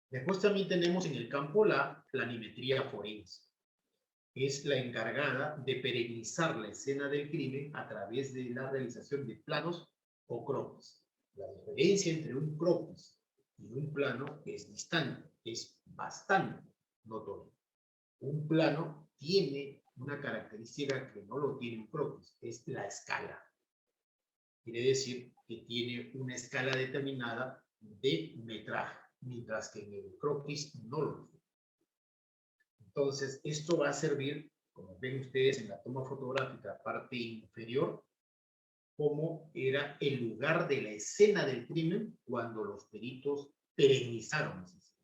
Después también tenemos en el campo la planimetría forense. Es la encargada de perennizar la escena del crimen a través de la realización de planos o croquis. La diferencia entre un croquis y un plano es distante, es bastante notorio. Un plano tiene una característica que no lo tiene un croquis, es la escala. Quiere decir que tiene una escala determinada de metraje, mientras que en el croquis no lo tiene. Entonces, esto va a servir, como ven ustedes en la toma fotográfica, parte inferior, como era el lugar de la escena del crimen cuando los peritos perennizaron esa escena.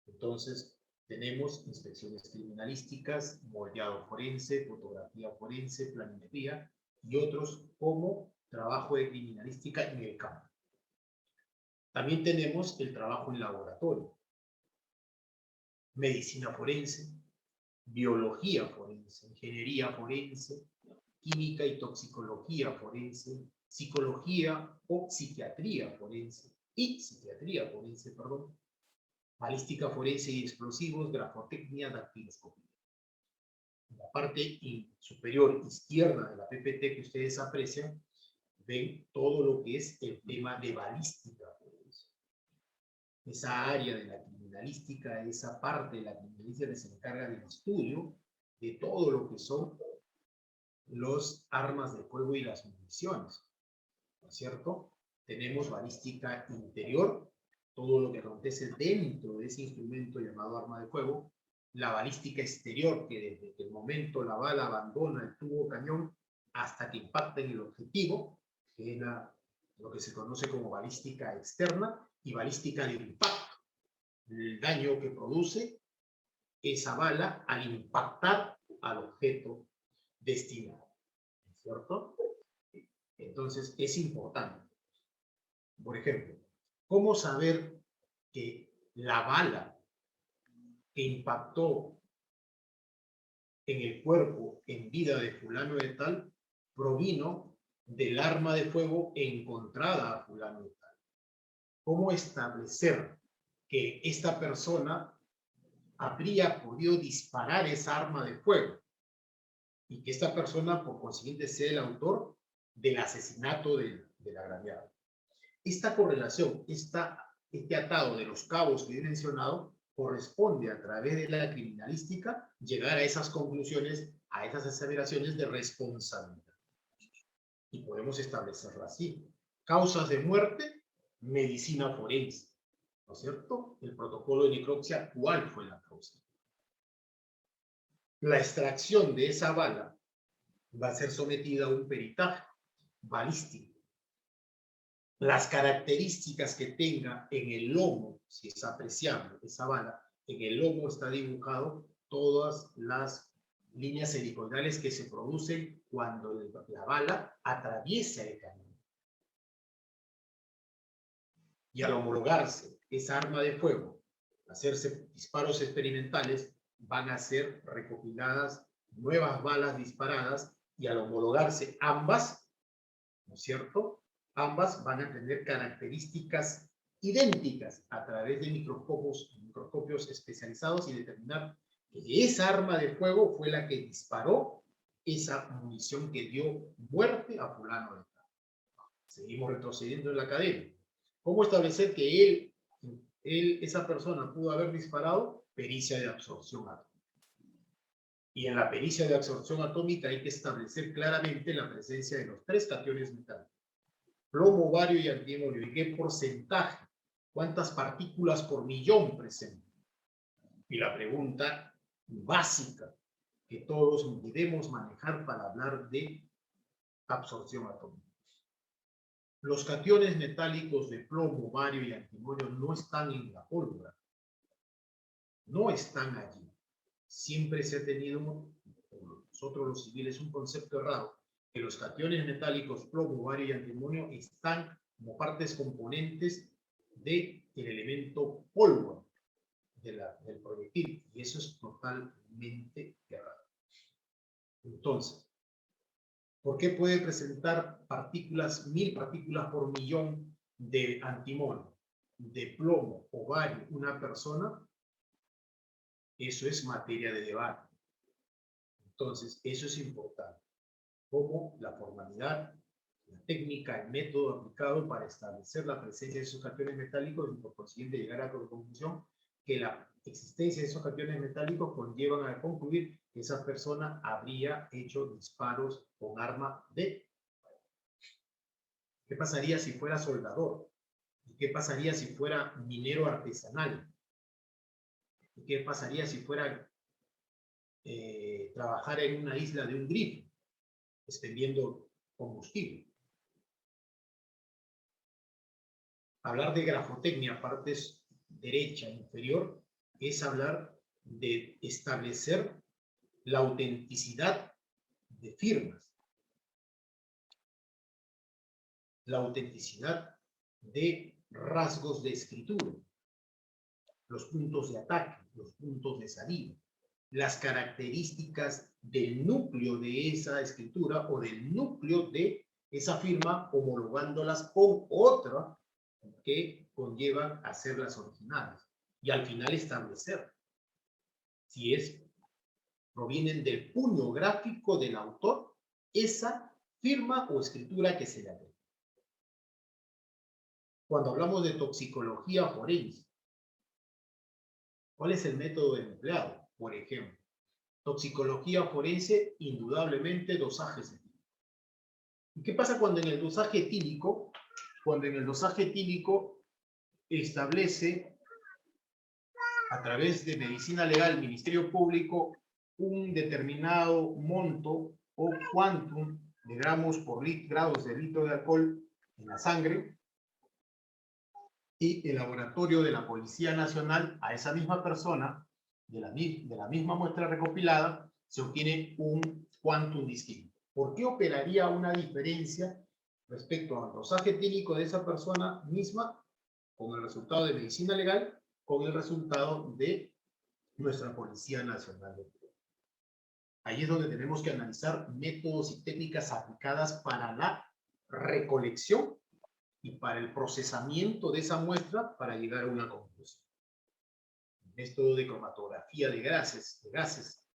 Entonces, tenemos inspecciones criminalísticas, moldeado forense, fotografía forense, planimetría y otros como trabajo de criminalística en el campo. También tenemos el trabajo en laboratorio, medicina forense, biología forense, ingeniería forense, química y toxicología forense, psicología o psiquiatría forense, balística forense y explosivos, grafotecnia, dactiloscopía. En la parte superior izquierda de la PPT que ustedes aprecian, ven todo lo que es el tema de balística forense. Esa área de la criminalística, esa parte de la criminalística que se encarga del estudio de todo lo que son los armas de fuego y las municiones, ¿no es cierto? Tenemos balística interior, todo lo que acontece dentro de ese instrumento llamado arma de fuego, la balística exterior, que desde el momento la bala abandona el tubo cañón hasta que impacta en el objetivo, que es lo que se conoce como balística externa, y balística de impacto, el daño que produce esa bala al impactar al objeto destinado, ¿cierto? Entonces es importante. Por ejemplo, ¿cómo saber que la bala que impactó en el cuerpo en vida de fulano de tal provino del arma de fuego encontrada a fulano de tal? ¿Cómo establecer que esta persona habría podido disparar esa arma de fuego y que esta persona por consiguiente sea el autor del asesinato del agraviado. Esta correlación, este atado de los cabos que he mencionado, corresponde a través de la criminalística llegar a esas conclusiones, a esas aseveraciones de responsabilidad. Y podemos establecerlo así. Causas de muerte, medicina forense. ¿No es cierto? El protocolo de necropsia, ¿cuál fue la causa? La extracción de esa bala va a ser sometida a un peritaje balístico. Las características que tenga en el lomo, si es apreciable esa bala, en el lomo está dibujado todas las líneas helicoidales que se producen cuando la bala atraviesa el camino. Y al homologarse esa arma de fuego, hacerse disparos experimentales, van a ser recopiladas nuevas balas disparadas y al homologarse ambas, ¿no es cierto? Ambas van a tener características idénticas a través de microscopios especializados y determinar que esa arma de fuego fue la que disparó esa munición que dio muerte a fulano de tal. Seguimos retrocediendo en la cadena. ¿Cómo establecer que esa persona pudo haber disparado? Pericia de absorción atómica. Y en la pericia de absorción atómica hay que establecer claramente la presencia de los 3 cationes metálicos: plomo, bario y antimonio. ¿Y qué porcentaje? ¿Cuántas partículas por millón presentan? Y la pregunta básica que todos debemos manejar para hablar de absorción atómica. Los cationes metálicos de plomo, bario y antimonio no están en la pólvora. No están allí. Siempre se ha tenido, nosotros los civiles, un concepto errado, que los cationes metálicos plomo, bario y antimonio están como partes componentes del elemento pólvora del proyectil, y eso es totalmente errado. Entonces, ¿por qué puede presentar partículas, 1000 partículas por millón de antimonio, de plomo o bario una persona? Eso es materia de debate. Entonces, eso es importante. Como la formalidad, la técnica, el método aplicado para establecer la presencia de esos cationes metálicos y por consiguiente llegar a la conclusión que la existencia de esos cationes metálicos conllevan a concluir que esa persona habría hecho disparos con arma de... ¿Qué pasaría si fuera soldador? ¿Y qué pasaría si fuera minero artesanal? ¿Y qué pasaría si fuera trabajar en una isla de un grifo, expendiendo combustible? Hablar de grafotecnia, partes derecha, inferior, es hablar de establecer la autenticidad de firmas, la autenticidad de rasgos de escritura, los puntos de ataque, los puntos de salida, las características del núcleo de esa escritura o del núcleo de esa firma, homologándolas con otra que conllevan a ser las originales. Y al final establecer si provienen del puño gráfico del autor esa firma o escritura que se le agrega. Cuando hablamos de toxicología forense, ¿cuál es el método empleado? Por ejemplo, toxicología forense, indudablemente dosajes etílicos. ¿Y qué pasa cuando en el dosaje etílico, establece a través de medicina legal, Ministerio Público, un determinado monto o quantum de gramos por grados de litro de alcohol en la sangre, y el laboratorio de la Policía Nacional a esa misma persona, de la misma muestra recopilada, se obtiene un quantum distinto? ¿Por qué operaría una diferencia respecto al dosaje etílico de esa persona misma con el resultado de medicina legal, con el resultado de nuestra Policía Nacional de Perú? Ahí es donde tenemos que analizar métodos y técnicas aplicadas para la recolección y para el procesamiento de esa muestra para llegar a una conclusión. El método de cromatografía de gases,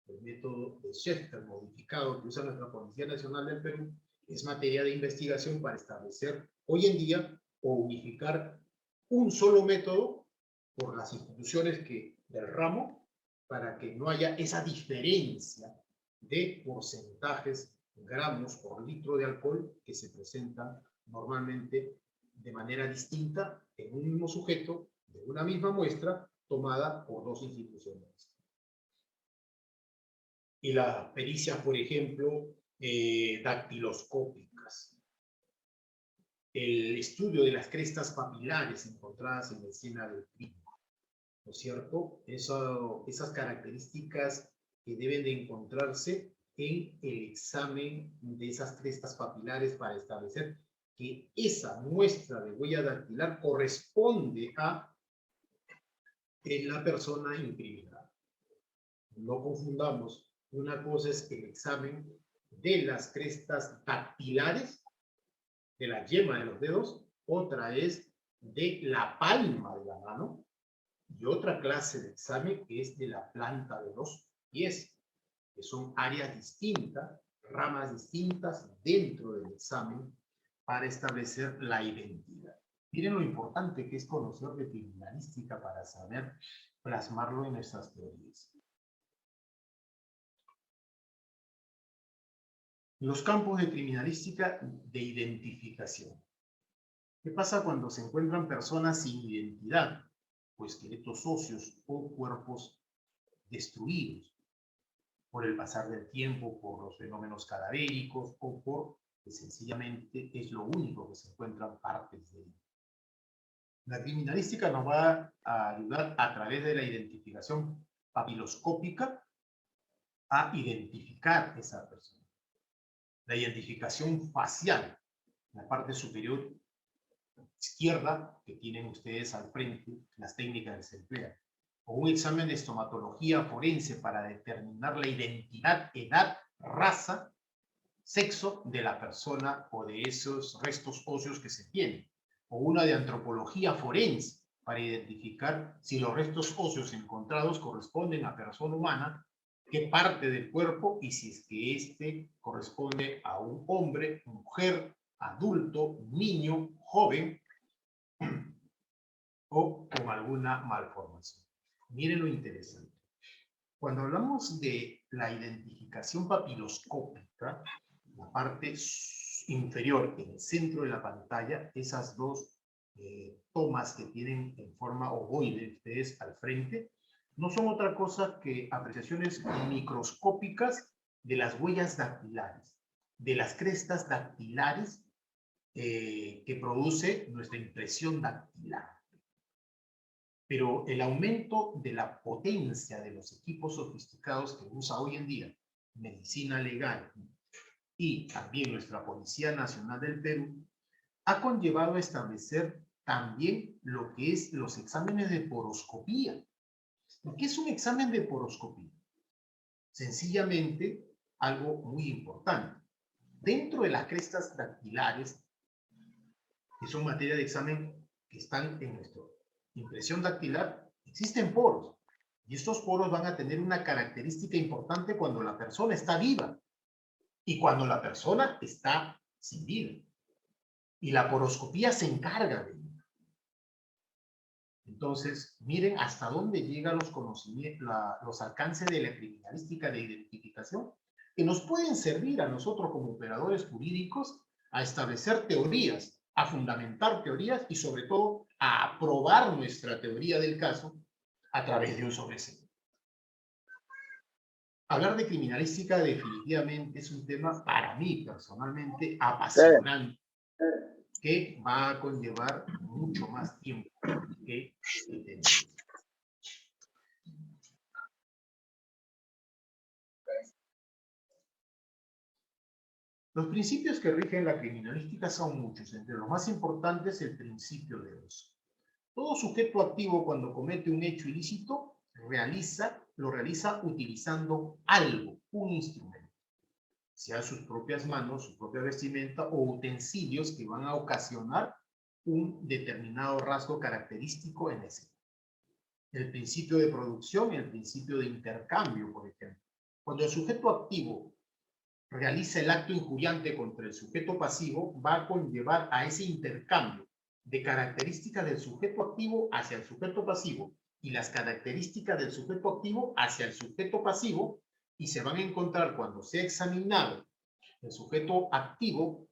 el método de Schefter modificado que usa nuestra Policía Nacional del Perú, es materia de investigación para establecer hoy en día o unificar un solo método por las instituciones del ramo para que no haya esa diferencia de porcentajes, gramos por litro de alcohol que se presentan normalmente de manera distinta en un mismo sujeto de una misma muestra tomada por dos instituciones. Y las pericias, por ejemplo, dactiloscópicas. El estudio de las crestas papilares encontradas en la escena del crimen, ¿no es cierto? Esas características que deben de encontrarse en el examen de esas crestas papilares para establecer que esa muestra de huella dactilar corresponde a la persona incriminada. No confundamos, una cosa es el examen de las crestas dactilares, de la yema de los dedos, otra es de la palma de la mano, y otra clase de examen es de la planta de los pies, que son áreas distintas, ramas distintas dentro del examen para establecer la identidad. Miren lo importante que es conocer de criminalística para saber plasmarlo en nuestras teorías. Los campos de criminalística de identificación. ¿Qué pasa cuando se encuentran personas sin identidad? O esqueletos óseos o cuerpos destruidos por el pasar del tiempo, por los fenómenos cadavéricos o por que sencillamente es lo único que se encuentran partes de él. La criminalística nos va a ayudar a través de la identificación papiloscópica a identificar esa persona. La identificación facial, la parte superior izquierda que tienen ustedes al frente, las técnicas que se emplean, o un examen de estomatología forense para determinar la identidad, edad, raza, sexo de la persona o de esos restos óseos que se tienen, o una de antropología forense para identificar si los restos óseos encontrados corresponden a persona humana, qué parte del cuerpo y si es que este corresponde a un hombre, mujer, adulto, niño, joven o con alguna malformación. Miren lo interesante. Cuando hablamos de la identificación papiloscópica, la parte inferior en el centro de la pantalla, esas dos tomas que tienen en forma ovoide ustedes al frente, no son otra cosa que apreciaciones microscópicas de las huellas dactilares, de las crestas dactilares que produce nuestra impresión dactilar. Pero el aumento de la potencia de los equipos sofisticados que usa hoy en día medicina legal y también nuestra Policía Nacional del Perú ha conllevado a establecer también lo que es los exámenes de poroscopía. ¿Qué es un examen de poroscopía? Sencillamente, algo muy importante. Dentro de las crestas dactilares, que son materia de examen que están en nuestra impresión dactilar, existen poros. Y estos poros van a tener una característica importante cuando la persona está viva y cuando la persona está sin vida. Y la poroscopía se encarga de ello. Entonces, miren hasta dónde llegan los conocimientos, los alcances de la criminalística de identificación, que nos pueden servir a nosotros como operadores jurídicos a establecer teorías, a fundamentar teorías y sobre todo a aprobar nuestra teoría del caso a través de un sobreseimiento. Hablar de criminalística definitivamente es un tema para mí personalmente apasionante, que va a conllevar mucho más tiempo que el tema. Los principios que rigen la criminalística son muchos, entre los más importantes el principio de uso. Todo sujeto activo cuando comete un hecho ilícito lo realiza utilizando algo, un instrumento, sea sus propias manos, su propia vestimenta o utensilios que van a ocasionar un determinado rasgo característico en ese. El principio de producción y el principio de intercambio, por ejemplo. Cuando el sujeto activo realiza el acto injuriante contra el sujeto pasivo, va a conllevar a ese intercambio de características del sujeto activo hacia el sujeto pasivo y las características del sujeto activo hacia el sujeto pasivo, y se van a encontrar cuando sea examinado el sujeto activo,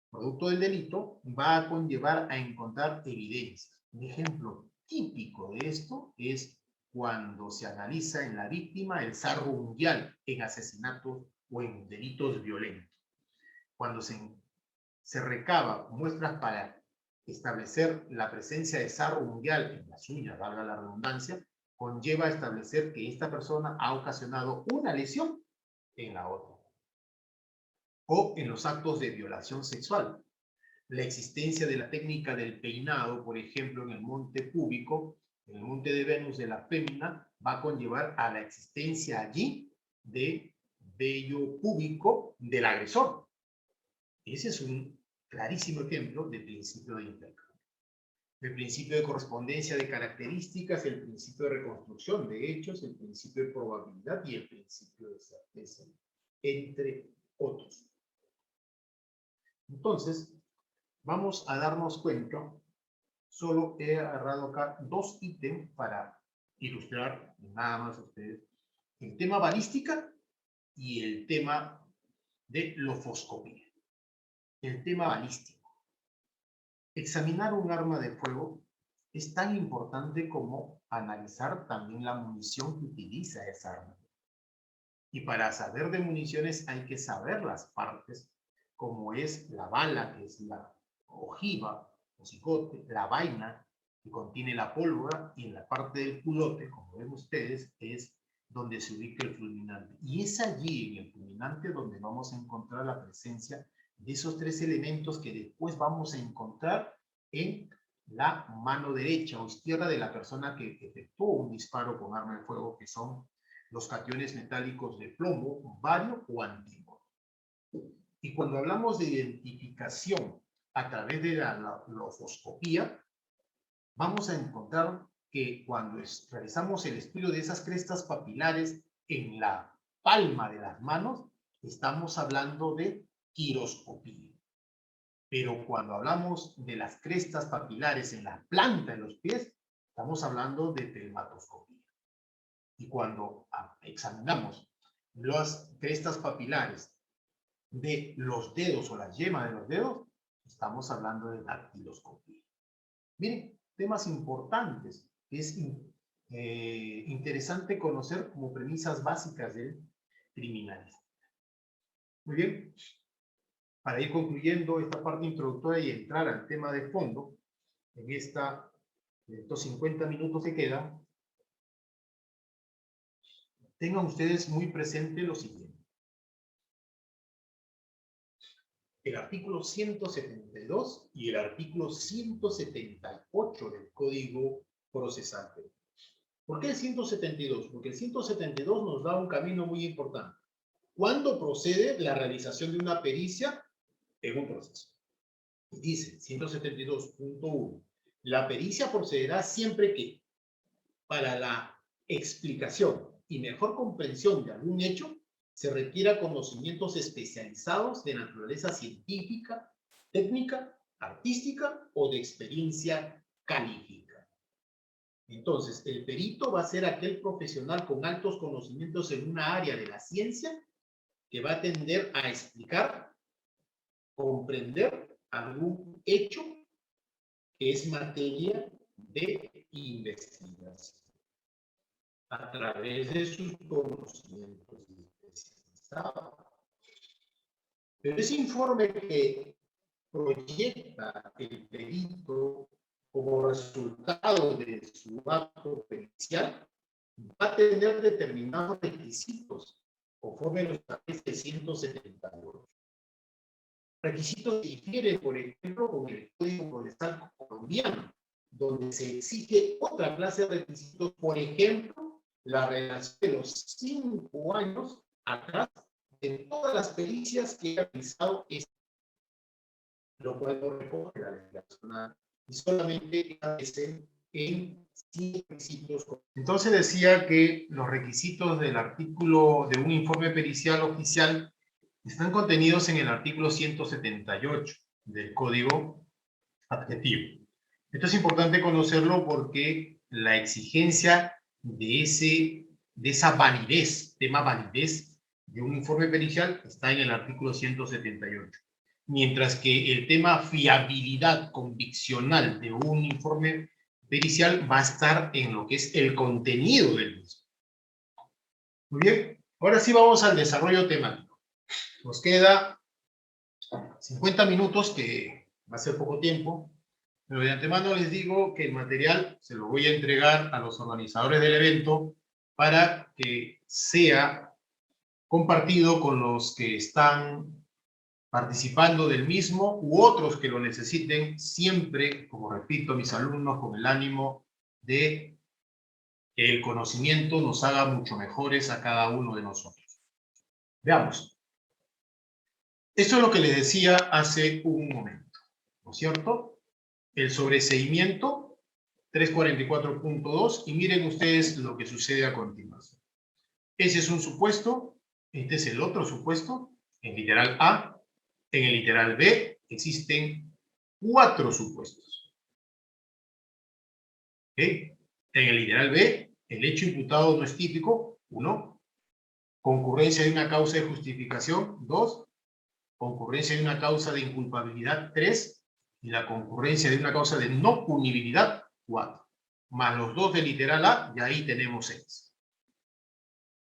producto del delito, va a conllevar a encontrar evidencias. Un ejemplo típico de esto es cuando se analiza en la víctima el sarro unguial en asesinatos o en delitos violentos. Cuando se recaba muestras para establecer la presencia de sarro unguial en las uñas, valga la redundancia, conlleva a establecer que esta persona ha ocasionado una lesión en la otra. O en los actos de violación sexual. La existencia de la técnica del peinado, por ejemplo, en el monte púbico, en el monte de Venus de la fémina, va a conllevar a la existencia allí de vello púbico del agresor. Ese es un clarísimo ejemplo del principio de intercambio. El principio de correspondencia de características, el principio de reconstrucción de hechos, el principio de probabilidad y el principio de certeza, entre otros. Entonces, vamos a darnos cuenta, solo he agarrado acá 2 ítems para ilustrar nada más a ustedes, el tema balística y el tema de lofoscopía. El tema balístico. Examinar un arma de fuego es tan importante como analizar también la munición que utiliza esa arma. Y para saber de municiones hay que saber las partes, como es la bala, que es la ojiva, o cicote, la vaina, que contiene la pólvora, y en la parte del culote, como ven ustedes, es donde se ubica el fulminante. Y es allí, en el fulminante, donde vamos a encontrar la presencia de esos 3 elementos que después vamos a encontrar en la mano derecha o izquierda de la persona que efectuó un disparo con arma de fuego, que son los cationes metálicos de plomo, bario o antímono. Y cuando hablamos de identificación a través de la lofoscopía, vamos a encontrar que cuando realizamos el estudio de esas crestas papilares en la palma de las manos, estamos hablando de quiroscopía. Pero cuando hablamos de las crestas papilares en la planta de los pies, estamos hablando de dermatoscopía. Y cuando examinamos las crestas papilares de los dedos o las yemas de los dedos, estamos hablando de dactiloscopía. Miren, temas importantes que es interesante conocer como premisas básicas del criminalística. Muy bien, para ir concluyendo esta parte introductoria y entrar al tema de fondo, en estos 50 minutos que quedan, tengan ustedes muy presente lo siguiente. El artículo 172 y el artículo 178 del Código Procesal Penal. ¿Por qué el 172? Porque el 172 nos da un camino muy importante. ¿Cuándo procede la realización de una pericia en un proceso? Dice 172.1. La pericia procederá siempre que, para la explicación y mejor comprensión de algún hecho, se requiera conocimientos especializados de naturaleza científica, técnica, artística o de experiencia calificada. Entonces, el perito va a ser aquel profesional con altos conocimientos en una área de la ciencia que va a tender a explicar, comprender algún hecho que es materia de investigación a través de sus conocimientos especializados. Pero ese informe que proyecta el perito como resultado de su acto pericial va a tener determinados requisitos conforme lo establece 178. Requisitos que difieren, por ejemplo, con el Código Procesal colombiano, donde se exige otra clase de requisitos, por ejemplo, la relación de los 5 años atrás de todas las pericias que ha realizado lo cual no recoge la legislación y solamente establecen en 5 requisitos. Entonces decía que los requisitos del artículo de un informe pericial oficial están contenidos en el artículo 178 del Código Adjetivo. Esto es importante conocerlo porque la exigencia de esa validez, tema validez de un informe pericial está en el artículo 178. Mientras que el tema fiabilidad conviccional de un informe pericial va a estar en lo que es el contenido del mismo. Muy bien, ahora sí vamos al desarrollo temático. Nos queda 50 minutos, que va a ser poco tiempo, pero de antemano les digo que el material se lo voy a entregar a los organizadores del evento para que sea compartido con los que están participando del mismo u otros que lo necesiten, siempre, como repito a mis alumnos, con el ánimo de que el conocimiento nos haga mucho mejores a cada uno de nosotros. Veamos. Esto es lo que les decía hace un momento, ¿no es cierto? El sobreseimiento 344.2, y miren ustedes lo que sucede a continuación. Ese es un supuesto, este es el otro supuesto, en literal A. En el literal B existen 4 supuestos. ¿Okay? En el literal B, el hecho imputado no es típico, 1. Concurrencia de una causa de justificación, 2. Concurrencia de una causa de inculpabilidad, 3. Y la concurrencia de una causa de no punibilidad, 4. Más los 2 del literal A, y ahí tenemos 6.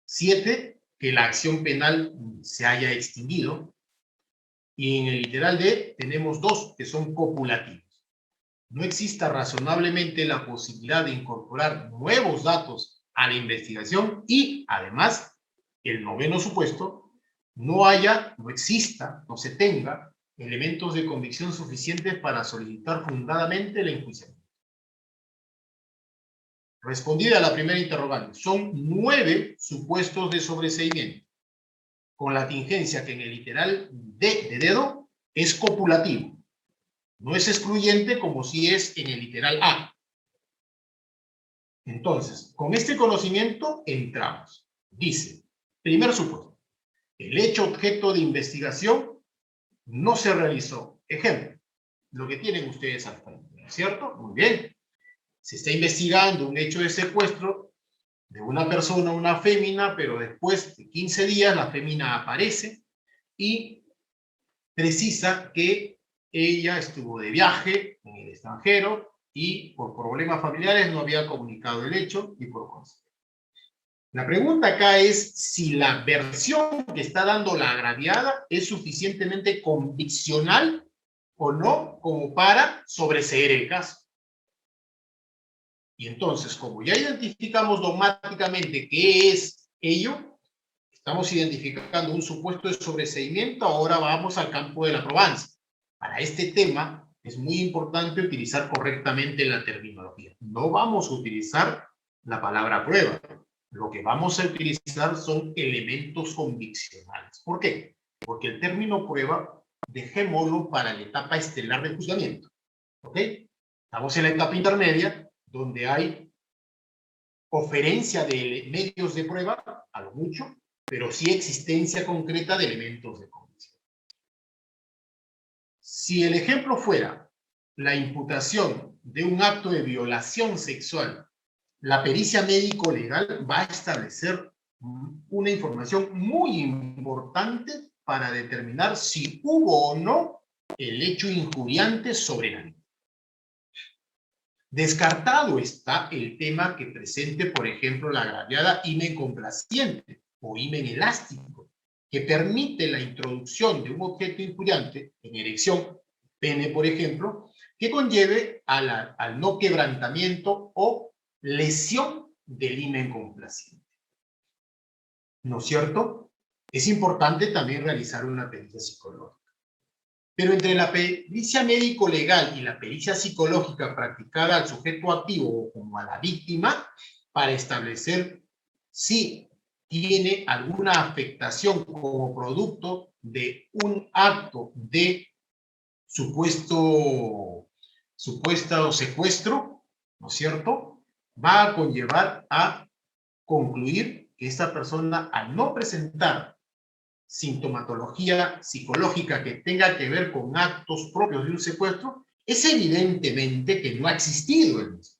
7, que la acción penal se haya extinguido. Y en el literal D tenemos 2 que son copulativos. No exista razonablemente la posibilidad de incorporar nuevos datos a la investigación y, además, el noveno supuesto, no exista, no se tenga elementos de convicción suficientes para solicitar fundadamente el enjuiciamiento. Respondida a la primera interrogante, son 9 supuestos de sobreseimiento, con la tingencia que en el literal D de dedo es copulativo. No es excluyente como si es en el literal A. Entonces, con este conocimiento entramos. Dice, primer supuesto, el hecho objeto de investigación no se realizó. Ejemplo, lo que tienen ustedes al frente, ¿no es cierto? Muy bien. Se está investigando un hecho de secuestro de una persona, una fémina, pero después de 15 días la fémina aparece y precisa que ella estuvo de viaje en el extranjero y por problemas familiares no había comunicado el hecho y por consecuencia. La pregunta acá es si la versión que está dando la agraviada es suficientemente conviccional o no como para sobreseer el caso. Y entonces, como ya identificamos dogmáticamente qué es ello, estamos identificando un supuesto de sobreseimiento, ahora vamos al campo de la probanza. Para este tema es muy importante utilizar correctamente la terminología. No vamos a utilizar la palabra prueba. Lo que vamos a utilizar son elementos conviccionales. ¿Por qué? Porque el término prueba, dejémoslo para la etapa estelar del juzgamiento. ¿Ok? Estamos en la etapa intermedia, donde hay oferencia de medios de prueba, a lo mucho, pero sí existencia concreta de elementos de convicción. Si el ejemplo fuera la imputación de un acto de violación sexual, la pericia médico-legal va a establecer una información muy importante para determinar si hubo o no el hecho injuriante sobre la vida. Descartado está el tema que presente, por ejemplo, la agraviada himen complaciente o himen elástico, que permite la introducción de un objeto injuriante en erección, pene, por ejemplo, que conlleve al no quebrantamiento o lesión del himen complaciente. ¿No es cierto? Es importante también realizar una pericia psicológica. Pero entre la pericia médico-legal y la pericia psicológica practicada al sujeto activo o como a la víctima, para establecer si tiene alguna afectación como producto de un acto de supuesto secuestro, ¿no es cierto?, va a conllevar a concluir que esta persona, al no presentar sintomatología psicológica que tenga que ver con actos propios de un secuestro, es evidentemente que no ha existido el mismo.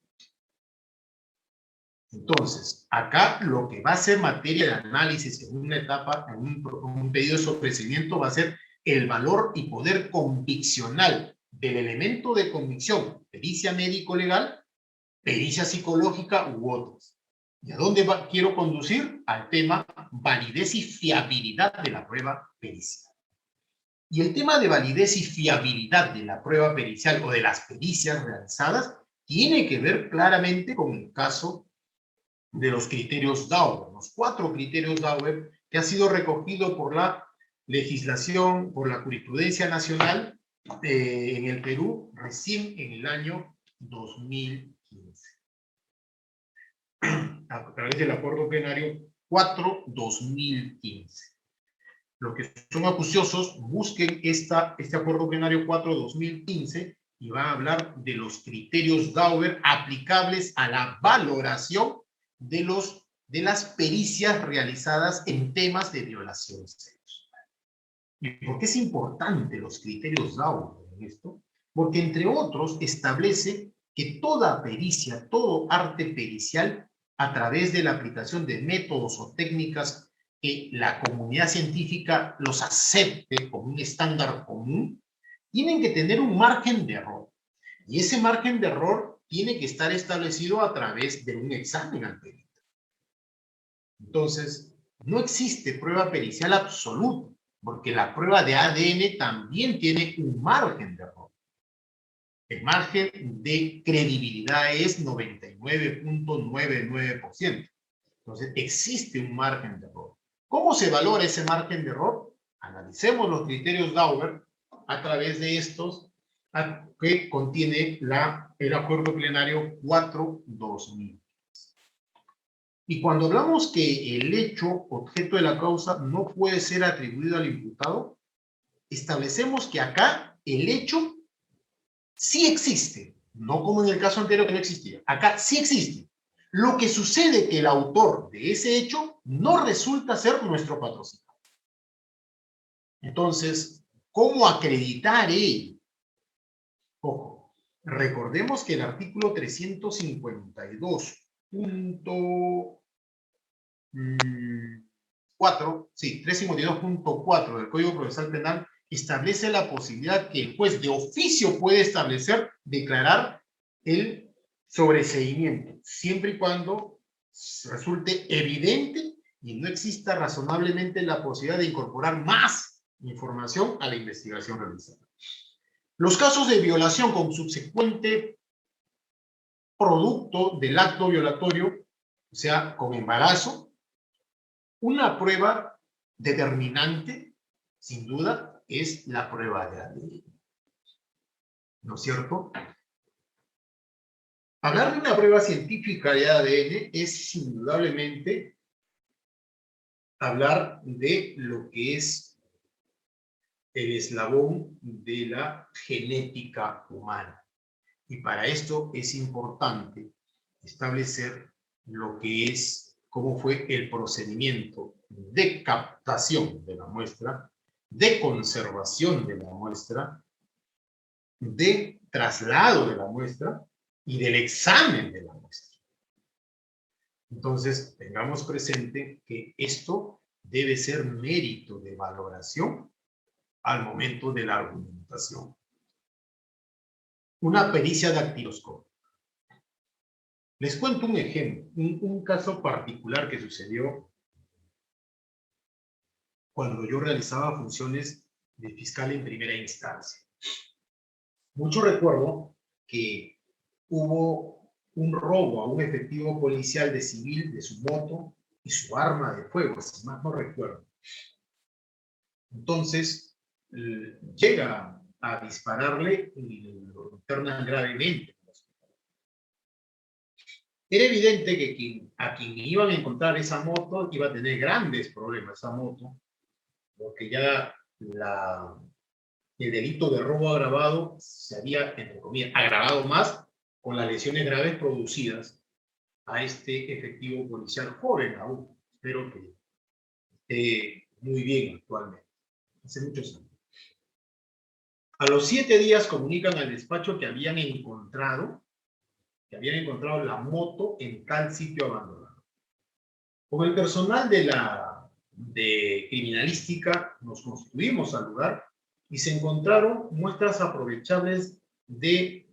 Entonces, acá lo que va a ser materia de análisis en una etapa, en un pedido de sobreseimiento, va a ser el valor y poder conviccional del elemento de convicción, pericia médico-legal, pericia psicológica u otros. ¿Y a dónde quiero conducir? Al tema validez y fiabilidad de la prueba pericial. Y el tema de validez y fiabilidad de la prueba pericial o de las pericias realizadas tiene que ver claramente con el caso de los criterios Dauber, los 4 criterios Dauber que ha sido recogido por la legislación, por la jurisprudencia nacional en el Perú recién en el año 2015. A través del acuerdo plenario 4-2015. Los que son acuciosos, busquen este acuerdo plenario 4-2015 y va a hablar de los criterios Dauber aplicables a la valoración de las pericias realizadas en temas de violación sexual. ¿Y por qué es importante los criterios Dauber en esto? Porque, entre otros, establece que toda pericia, todo arte pericial, a través de la aplicación de métodos o técnicas que la comunidad científica los acepte como un estándar común, tienen que tener un margen de error. Y ese margen de error tiene que estar establecido a través de un examen al perito. Entonces, no existe prueba pericial absoluta, porque la prueba de ADN también tiene un margen de error. El margen de credibilidad es 99.99%. Entonces, existe un margen de error. ¿Cómo se valora ese margen de error? Analicemos los criterios Dauber a través de estos que contiene el acuerdo plenario 4-2000. Y cuando hablamos que el hecho objeto de la causa no puede ser atribuido al imputado, establecemos que acá el hecho sí existe, no como en el caso anterior que no existía. Acá sí existe. Lo que sucede es que el autor de ese hecho no resulta ser nuestro patrocinador. Entonces, ¿cómo acreditar ello? Ojo, recordemos que el artículo 352.4 del Código Procesal Penal establece la posibilidad que el juez de oficio puede establecer, declarar el sobreseimiento, siempre y cuando resulte evidente y no exista razonablemente la posibilidad de incorporar más información a la investigación realizada. Los casos de violación con subsecuente producto del acto violatorio, o sea, con embarazo, una prueba determinante, sin duda, es la prueba de ADN. ¿No es cierto? Hablar de una prueba científica de ADN es indudablemente hablar de lo que es el eslabón de la genética humana. Y para esto es importante establecer lo que es, cómo fue el procedimiento de captación de la muestra, de conservación de la muestra, de traslado de la muestra y del examen de la muestra. Entonces, tengamos presente que esto debe ser mérito de valoración al momento de la argumentación. Una pericia dactiloscópica. Les cuento un ejemplo, un caso particular que sucedió cuando yo realizaba funciones de fiscal en primera instancia. Mucho recuerdo que hubo un robo a un efectivo policial de civil de su moto y su arma de fuego, si más no recuerdo. Entonces, llega a dispararle y lo internan gravemente. Era evidente que a quien iban a encontrar esa moto iba a tener grandes problemas esa moto, porque ya el delito de robo agravado se había, entre comillas, agravado más con las lesiones graves producidas a este efectivo policial joven aún. Espero que esté muy bien actualmente, hace muchos años. A los 7 días comunican al despacho que habían encontrado la moto en tal sitio abandonado. Con el personal de criminalística nos constituimos al lugar y se encontraron muestras aprovechables de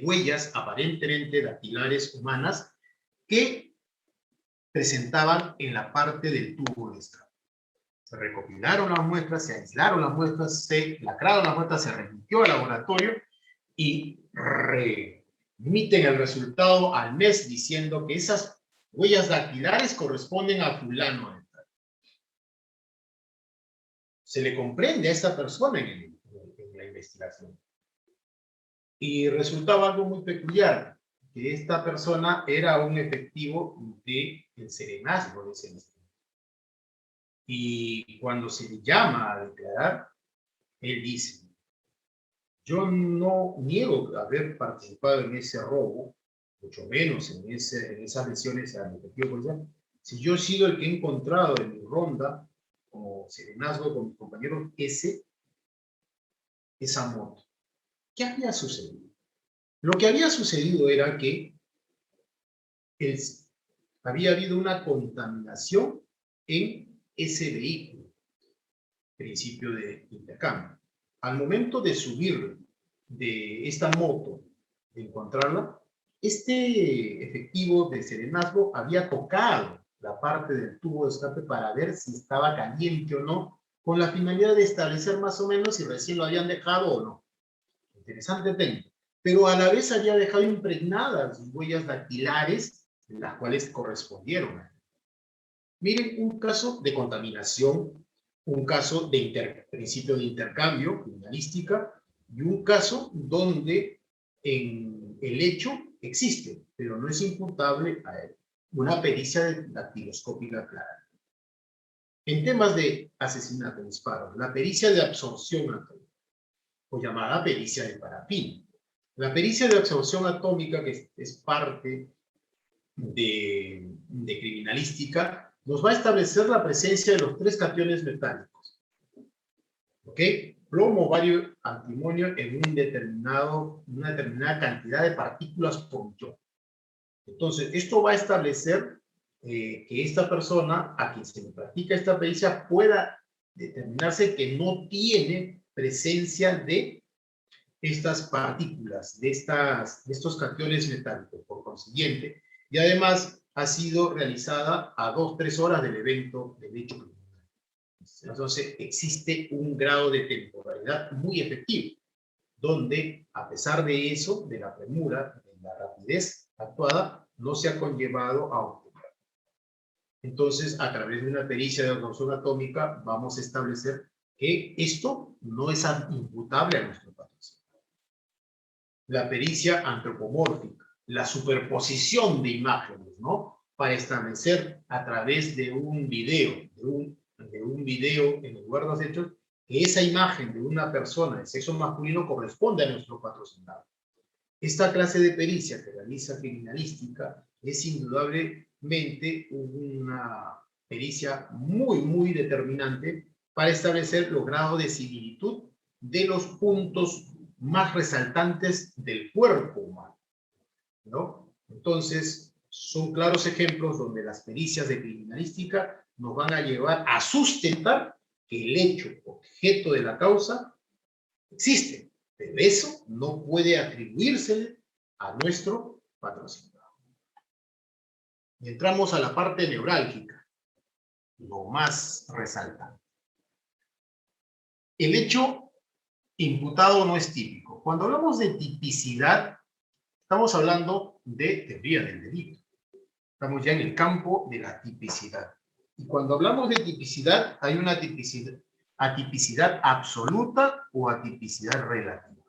huellas aparentemente dactilares humanas que presentaban en la parte del tubo de escape. Se recopilaron las muestras, se aislaron las muestras, se lacraron las muestras, se remitió al laboratorio y remiten el resultado al mes diciendo que esas huellas dactilares corresponden a fulano. Se le comprende a esta persona en la investigación. Y resultaba algo muy peculiar, que esta persona era un efectivo del serenazgo de ese instituto. Y cuando se le llama a declarar, él dice: yo no niego haber participado en ese robo, mucho menos en esas lesiones al efectivo policial. Si yo he sido el que he encontrado en mi ronda, como serenazgo con mi compañero, esa moto. ¿Qué había sucedido? Lo que había sucedido era que había habido una contaminación en ese vehículo, principio de intercambio. Al momento de subir de esta moto, de encontrarla, este efectivo de serenazgo había tocado la parte del tubo de escape para ver si estaba caliente o no, con la finalidad de establecer más o menos si recién lo habían dejado o no. Interesante técnica. Pero a la vez había dejado impregnadas huellas dactilares, las cuales correspondieron. Miren, un caso de contaminación, un caso de principio de intercambio, criminalística, y un caso donde en el hecho existe, pero no es imputable a él. Una pericia dactiloscópica clara. En temas de asesinato, disparo, la pericia de absorción atómica, o llamada pericia de parafina. La pericia de absorción atómica, que es parte de criminalística, nos va a establecer la presencia de los 3 cationes metálicos. ¿Ok? Plomo, bario, antimonio en una determinada cantidad de partículas por millón. Entonces, esto va a establecer que esta persona a quien se le practica esta pericia pueda determinarse que no tiene presencia de estas partículas, de estos cationes metálicos, por consiguiente, y además ha sido realizada a 2-3 horas del evento del hecho criminal. Entonces, existe un grado de temporalidad muy efectivo, donde, a pesar de eso, de la premura, de la rapidez actuada, no se ha conllevado a ocupar. Entonces, a través de una pericia de absorción atómica, vamos a establecer que esto no es imputable a nuestro patrocinio. La pericia antropomórfica, la superposición de imágenes, ¿no? Para establecer a través de un video, de un video en el lugar de los hechos, que esa imagen de una persona de sexo masculino corresponde a nuestro patrocinado. Esta clase de pericia que realiza criminalística es indudablemente una pericia muy, muy determinante para establecer los grados de similitud de los puntos más resaltantes del cuerpo humano, ¿no? Entonces, son claros ejemplos donde las pericias de criminalística nos van a llevar a sustentar que el hecho objeto de la causa existe, pero eso no puede atribuírsele a nuestro patrocinador. Y entramos a la parte neurálgica, lo más resaltante. El hecho imputado no es típico. Cuando hablamos de tipicidad, estamos hablando de teoría del delito. Estamos ya en el campo de la tipicidad. Y cuando hablamos de tipicidad, hay una atipicidad absoluta o atipicidad relativa.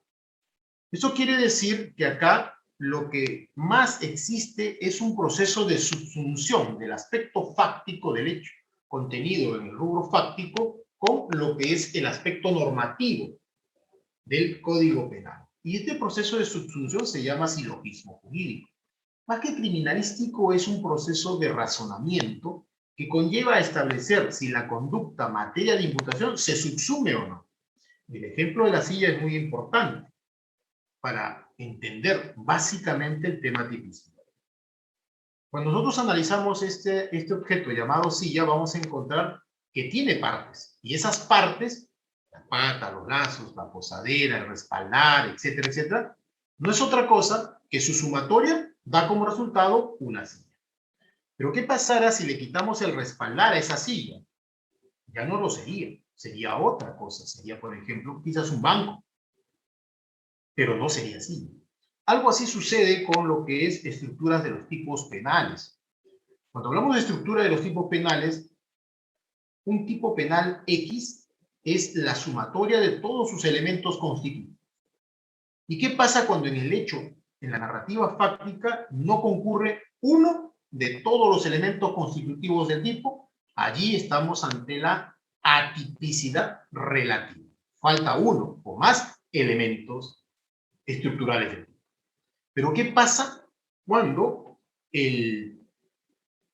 Eso quiere decir que acá lo que más existe es un proceso de subsunción del aspecto fáctico del hecho contenido en el rubro fáctico con lo que es el aspecto normativo del Código Penal. Y este proceso de subsunción se llama silogismo jurídico. Más que criminalístico, es un proceso de razonamiento que conlleva a establecer si la conducta materia de imputación se subsume o no. El ejemplo de la silla es muy importante para entender básicamente el tema tipicidad. Cuando nosotros analizamos este objeto llamado silla, vamos a encontrar que tiene partes, y esas partes, la pata, los brazos, la posadera, el respaldar, etcétera, etcétera, no es otra cosa que su sumatoria da como resultado una silla. Pero ¿qué pasará si le quitamos el respaldar a esa silla? Ya no lo sería, sería otra cosa, sería, por ejemplo, quizás un banco, pero no sería silla. Algo así sucede con lo que es estructuras de los tipos penales. Cuando hablamos de estructura de los tipos penales, un tipo penal X es la sumatoria de todos sus elementos constitutivos. ¿Y qué pasa cuando en el hecho, en la narrativa fáctica, no concurre uno de todos los elementos constitutivos del tipo? Allí estamos ante la atipicidad relativa. Falta uno o más elementos estructurales del tipo. Pero ¿qué pasa cuando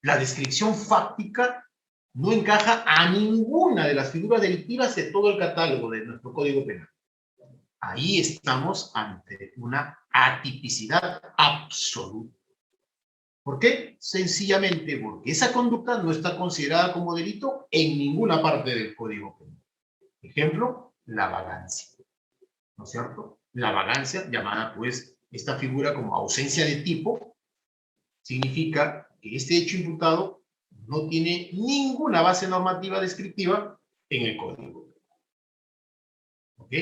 la descripción fáctica no encaja a ninguna de las figuras delictivas de todo el catálogo de nuestro Código Penal? Ahí estamos ante una atipicidad absoluta. ¿Por qué? Sencillamente porque esa conducta no está considerada como delito en ninguna parte del Código Penal. Ejemplo, la vagancia. ¿No es cierto? La vagancia, llamada pues esta figura como ausencia de tipo, significa que este hecho imputado no tiene ninguna base normativa descriptiva en el Código Penal. ¿Ok?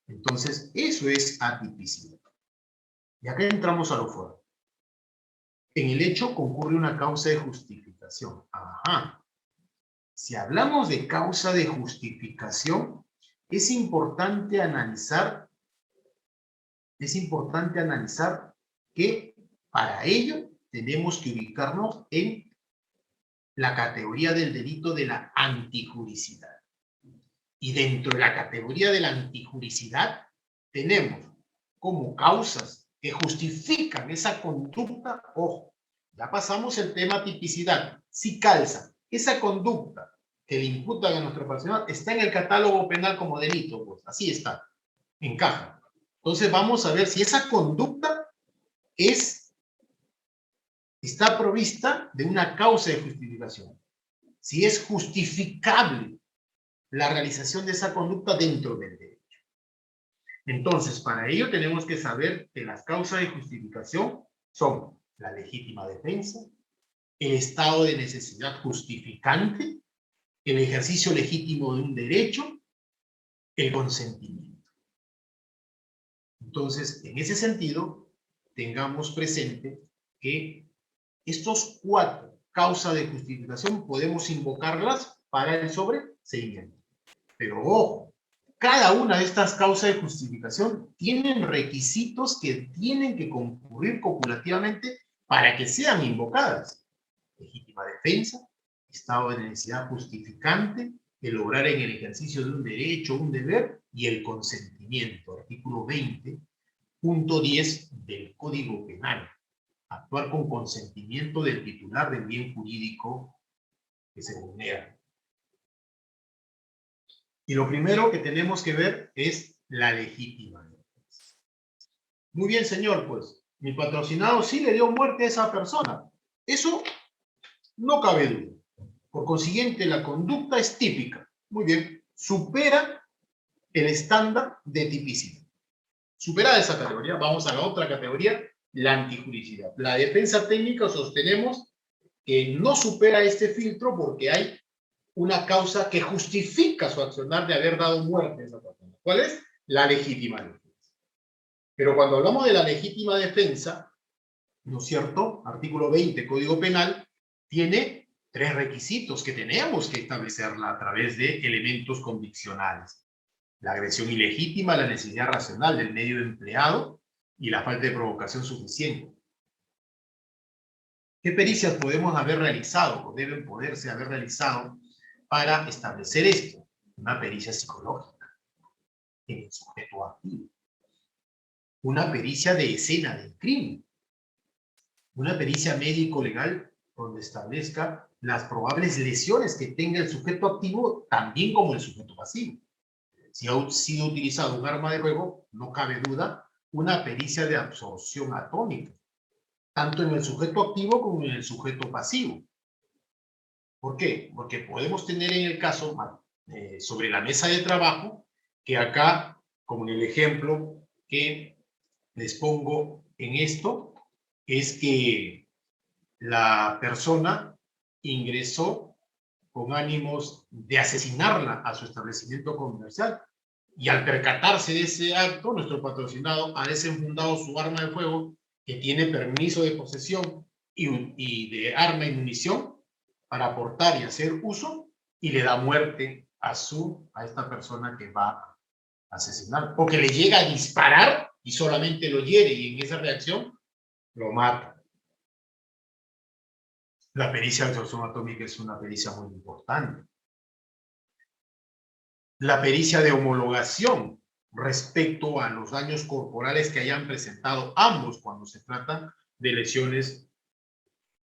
Entonces, eso es atipicidad. Y acá entramos a lo fuerte. En el hecho concurre una causa de justificación. Ajá. Si hablamos de causa de justificación, es importante analizar que para ello tenemos que ubicarnos en la categoría del delito de la antijuricidad. Y dentro de la categoría de la antijuricidad tenemos como causas que justifican esa conducta, ojo, ya pasamos el tema tipicidad, si calza, esa conducta que le imputan a nuestro personal está en el catálogo penal como delito, pues así está, encaja. Entonces vamos a ver si esa conducta está provista de una causa de justificación, si es justificable la realización de esa conducta dentro del derecho. Entonces, para ello tenemos que saber que las causas de justificación son la legítima defensa, el estado de necesidad justificante, el ejercicio legítimo de un derecho, el consentimiento. Entonces, en ese sentido, tengamos presente que estos 4 causas de justificación podemos invocarlas para el sobreseimiento. Pero ojo, cada una de estas causas de justificación tienen requisitos que tienen que concurrir copulativamente para que sean invocadas. Legítima defensa, estado de necesidad justificante, el obrar en el ejercicio de un derecho, un deber, y el consentimiento, artículo 20, punto 10 del Código Penal. Actuar con consentimiento del titular del bien jurídico que se vulnera. Y lo primero que tenemos que ver es la legítima defensa. Muy bien, señor, pues, mi patrocinado sí le dio muerte a esa persona. Eso no cabe duda. Por consiguiente, la conducta es típica. Muy bien, supera el estándar de tipicidad. Superada esa categoría, vamos a la otra categoría, la antijuricidad. La defensa técnica sostenemos que no supera este filtro porque hay una causa que justifica su accionar de haber dado muerte a esa persona. ¿Cuál es? La legítima defensa. Pero cuando hablamos de la legítima defensa, ¿no es cierto? Artículo 20, Código Penal, tiene 3 requisitos que tenemos que establecerla a través de elementos conviccionales. La agresión ilegítima, la necesidad racional del medio empleado y la falta de provocación suficiente. ¿Qué pericias podemos haber realizado o deben poderse haber realizado para establecer esto? Una pericia psicológica en el sujeto activo, una pericia de escena del crimen, una pericia médico-legal donde establezca las probables lesiones que tenga el sujeto activo, también como el sujeto pasivo. Si ha sido utilizado un arma de fuego, no cabe duda, una pericia de absorción atómica, tanto en el sujeto activo como en el sujeto pasivo. ¿Por qué? Porque podemos tener en el caso sobre la mesa de trabajo, que acá, como en el ejemplo que les pongo en esto, es que la persona ingresó con ánimos de asesinarla a su establecimiento comercial. Y al percatarse de ese acto, nuestro patrocinado ha desenfundado su arma de fuego, que tiene permiso de posesión y de arma y munición para aportar y hacer uso, y le da muerte a esta persona que va a asesinar. O que le llega a disparar y solamente lo hiere, y en esa reacción lo mata. La pericia de absorción atómica es una pericia muy importante. La pericia de homologación respecto a los daños corporales que hayan presentado ambos cuando se trata de lesiones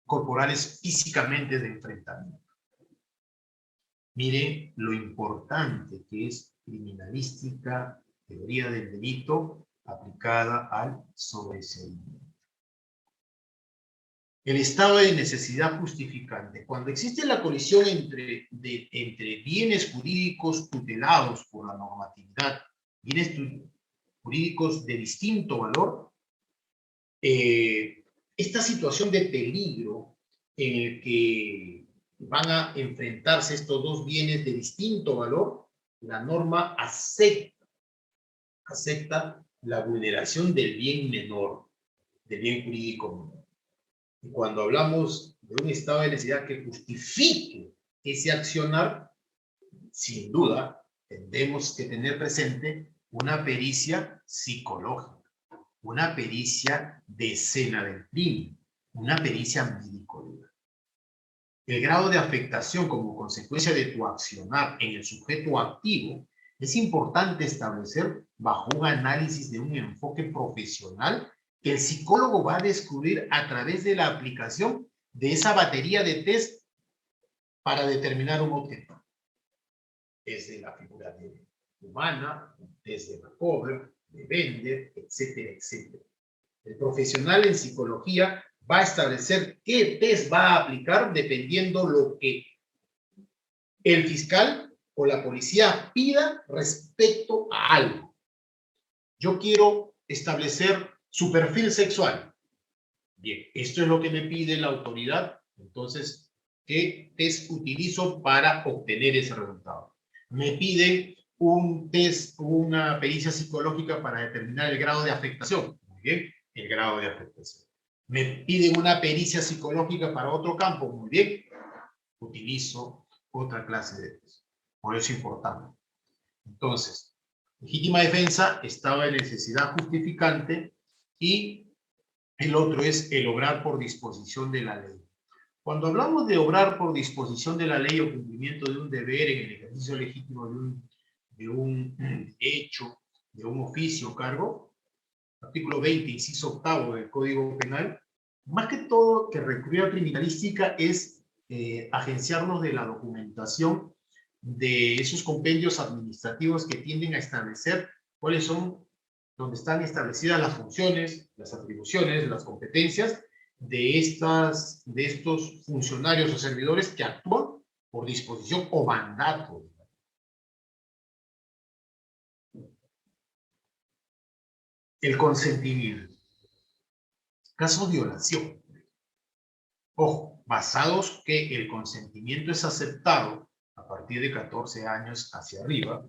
corporales físicamente de enfrentamiento. Miren lo importante que es criminalística, teoría del delito aplicada al sobreseimiento. El estado de necesidad justificante. Cuando existe la colisión entre bienes jurídicos tutelados por la normatividad, bienes jurídicos de distinto valor, esta situación de peligro en el que van a enfrentarse estos dos bienes de distinto valor, la norma acepta la vulneración del bien menor, del bien jurídico menor. Y cuando hablamos de un estado de necesidad que justifique ese accionar, sin duda, tendremos que tener presente una pericia psicológica, una pericia de escena del crimen, una pericia médico-legal. El grado de afectación como consecuencia de tu accionar en el sujeto activo es importante establecer bajo un análisis de un enfoque profesional que el psicólogo va a descubrir a través de la aplicación de esa batería de test para determinar un objeto. Desde la figura humana, desde Markov, de Bender, etcétera, etcétera. El profesional en psicología va a establecer qué test va a aplicar dependiendo lo que el fiscal o la policía pida respecto a algo. Yo quiero establecer su perfil sexual. Bien, esto es lo que me pide la autoridad. Entonces, ¿qué test utilizo para obtener ese resultado? Me piden un test, una pericia psicológica para determinar el grado de afectación. Muy bien, el grado de afectación. Me piden una pericia psicológica para otro campo. Muy bien, utilizo otra clase de test. Por eso es importante. Entonces, legítima defensa, estado de necesidad justificante, y el otro es el obrar por disposición de la ley. Cuando hablamos de obrar por disposición de la ley o cumplimiento de un deber en el ejercicio legítimo de un hecho, de un oficio o cargo, artículo 20, inciso octavo del Código Penal, más que todo que recurrir a criminalística es agenciarnos de la documentación de esos compendios administrativos que tienden a establecer cuáles son, donde están establecidas las funciones, las atribuciones, las competencias de estos funcionarios o servidores que actúan por disposición o mandato. El consentimiento. Casos de violación. Ojo, basados que el consentimiento es aceptado a partir de 14 años hacia arriba,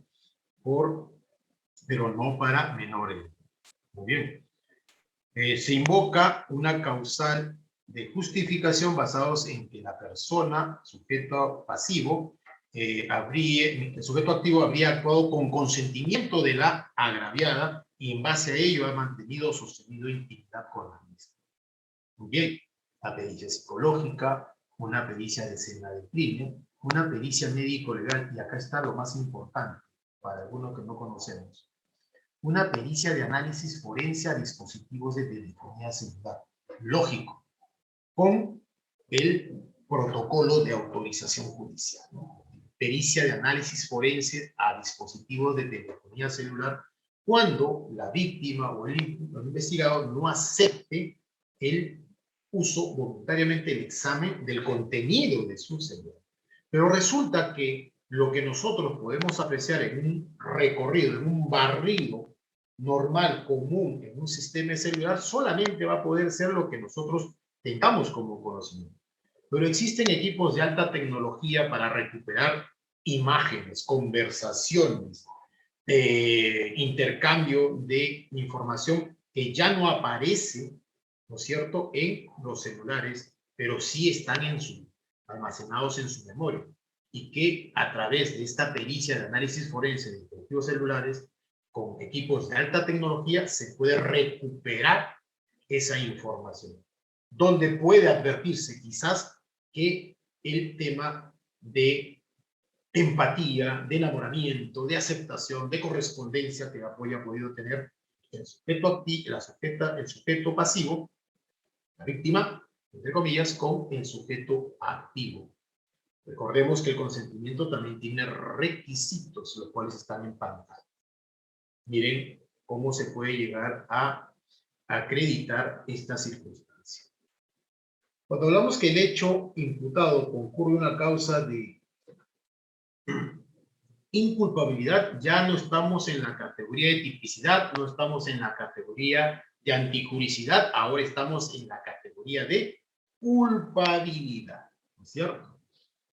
pero no para menores. Muy bien. Se invoca una causal de justificación basados en que la persona, sujeto pasivo, el sujeto activo habría actuado con consentimiento de la agraviada y en base a ello ha mantenido o sostenido intimidad con la misma. Muy bien, la pericia psicológica, una pericia de escena del crimen, una pericia médico-legal, y acá está lo más importante para algunos que no conocemos. Una pericia de análisis forense a dispositivos de telefonía celular. Lógico, con el protocolo de autorización judicial, ¿no? Pericia de análisis forense a dispositivos de telefonía celular cuando la víctima o el investigado no acepte el uso voluntariamente del examen del contenido de su celular. Pero resulta que lo que nosotros podemos apreciar en un recorrido, en un barrido normal, común, en un sistema celular, solamente va a poder ser lo que nosotros tengamos como conocimiento. Pero existen equipos de alta tecnología para recuperar imágenes, conversaciones, intercambio de información que ya no aparece, ¿no es cierto?, en los celulares, pero sí están almacenados en su memoria. Y que a través de esta pericia de análisis forense de dispositivos celulares, con equipos de alta tecnología, se puede recuperar esa información. Donde puede advertirse quizás que el tema de empatía, de enamoramiento, de aceptación, de correspondencia que haya podido tener el sujeto activo, el sujeto pasivo, la víctima, entre comillas, con el sujeto activo. Recordemos que el consentimiento también tiene requisitos, los cuales están en pantalla. Miren cómo se puede llegar a acreditar esta circunstancia. Cuando hablamos que el hecho imputado concurre una causa de inculpabilidad, ya no estamos en la categoría de tipicidad, no estamos en la categoría de antijuricidad, ahora estamos en la categoría de culpabilidad, ¿no es cierto?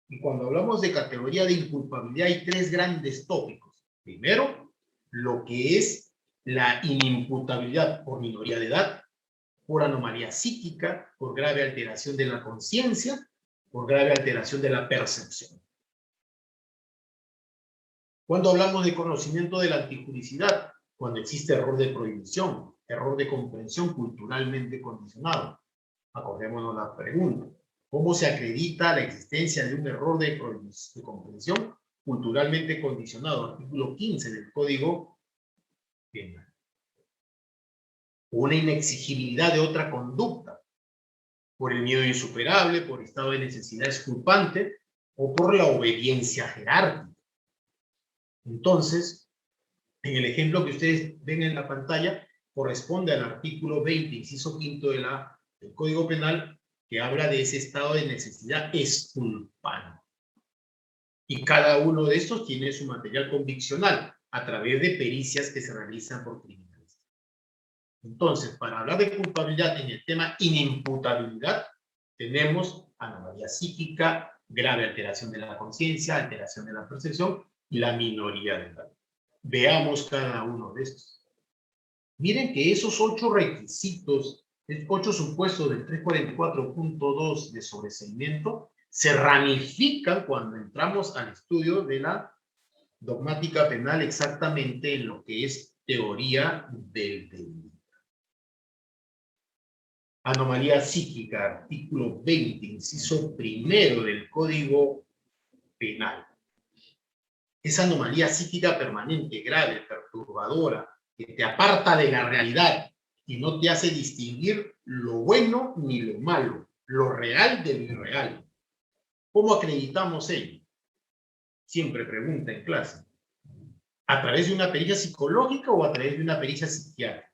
Y cuando hablamos de categoría de inculpabilidad hay tres grandes tópicos. Primero, lo que es la inimputabilidad por minoría de edad, por anomalía psíquica, por grave alteración de la conciencia, por grave alteración de la percepción. Cuando hablamos de conocimiento de la antijuricidad, cuando existe error de prohibición, error de comprensión culturalmente condicionado. Acordémonos la pregunta. ¿Cómo se acredita la existencia de un error de comprensión culturalmente condicionado? Artículo 15 del Código Penal. Una inexigibilidad de otra conducta, por el miedo insuperable, por estado de necesidad exculpante o por la obediencia jerárquica. Entonces, en el ejemplo que ustedes ven en la pantalla, corresponde al artículo 20, inciso quinto del Código Penal, que habla de ese estado de necesidad exculpante. Y cada uno de estos tiene su material conviccional a través de pericias que se realizan por criminalistas. Entonces, para hablar de culpabilidad en el tema inimputabilidad, tenemos anomalía psíquica, grave alteración de la conciencia, alteración de la percepción y la minoría de edad. Veamos cada uno de estos. Miren que esos 8 requisitos, 8 supuestos del 344.2 de sobreseimiento, se ramifican cuando entramos al estudio de la dogmática penal exactamente en lo que es teoría del delito. Anomalía psíquica, artículo 20, inciso primero del Código Penal. Esa anomalía psíquica permanente, grave, perturbadora, que te aparta de la realidad y no te hace distinguir lo bueno ni lo malo, lo real de lo irreal. ¿Cómo acreditamos ello? Siempre pregunta en clase. ¿A través de una pericia psicológica o a través de una pericia psiquiátrica?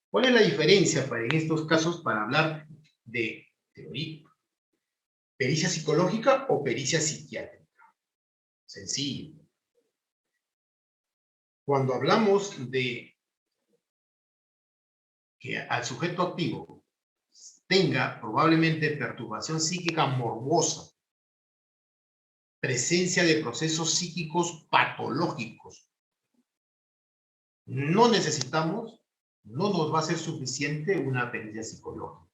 ¿Cuál es la diferencia en estos casos para hablar de teoría? ¿Pericia psicológica o pericia psiquiátrica? Sencillo. Cuando hablamos de que al sujeto activo tenga probablemente perturbación psíquica morbosa, presencia de procesos psíquicos patológicos, no necesitamos, no nos va a ser suficiente una pericia psicológica.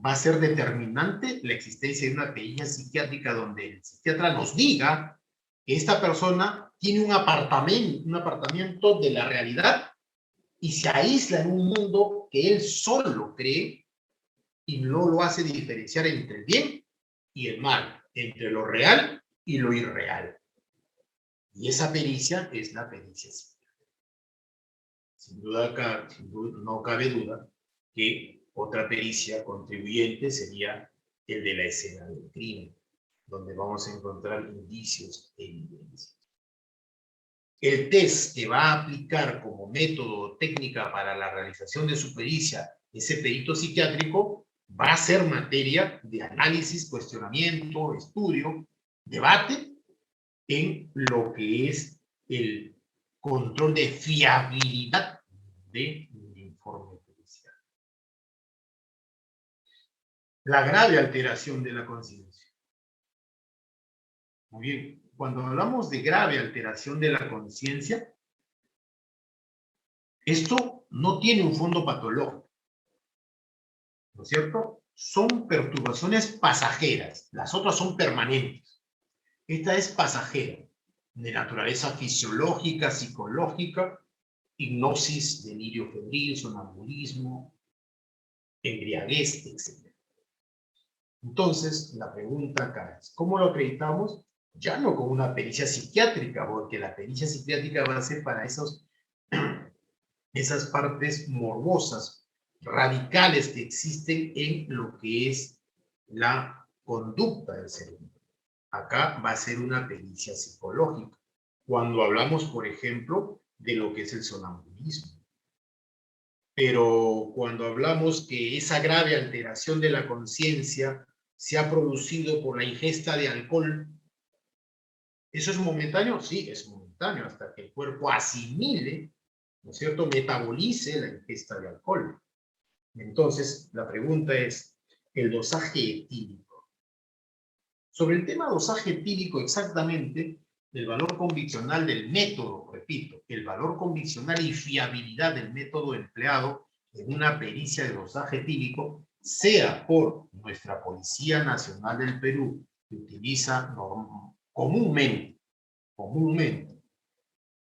Va a ser determinante la existencia de una pericia psiquiátrica donde el psiquiatra nos diga que esta persona tiene un apartamiento de la realidad y se aísla en un mundo que él solo cree y no lo hace diferenciar entre el bien y el mal, entre lo real y lo irreal. Y esa pericia es la pericia psiquiátrica. Sin duda, no cabe duda que otra pericia contribuyente sería el de la escena del crimen, donde vamos a encontrar indicios e evidencias. El test que va a aplicar como método o técnica para la realización de su pericia ese perito psiquiátrico va a ser materia de análisis, cuestionamiento, estudio, debate en lo que es el control de fiabilidad del informe pericial. La grave alteración de la conciencia. Muy bien. Cuando hablamos de grave alteración de la conciencia, esto no tiene un fondo patológico, ¿no es cierto? Son perturbaciones pasajeras, las otras son permanentes. Esta es pasajera, de naturaleza fisiológica, psicológica, hipnosis, delirio febril, sonambulismo, embriaguez, etc. Entonces, la pregunta acá es, ¿cómo lo acreditamos? Ya no con una pericia psiquiátrica, porque la pericia psiquiátrica va a ser para esas partes morbosas, radicales que existen en lo que es la conducta del cerebro. Acá va a ser una pericia psicológica. Cuando hablamos, por ejemplo, de lo que es el sonambulismo. Pero cuando hablamos que esa grave alteración de la conciencia se ha producido por la ingesta de alcohol, ¿eso es momentáneo? Sí, es momentáneo, hasta que el cuerpo asimile, ¿no es cierto?, metabolice la ingesta de alcohol. Entonces, la pregunta es, el dosaje etílico. Sobre el tema dosaje etílico exactamente, el valor conviccional del método, repito, el valor conviccional y fiabilidad del método empleado en una pericia de dosaje etílico, sea por nuestra Policía Nacional del Perú, que utiliza comúnmente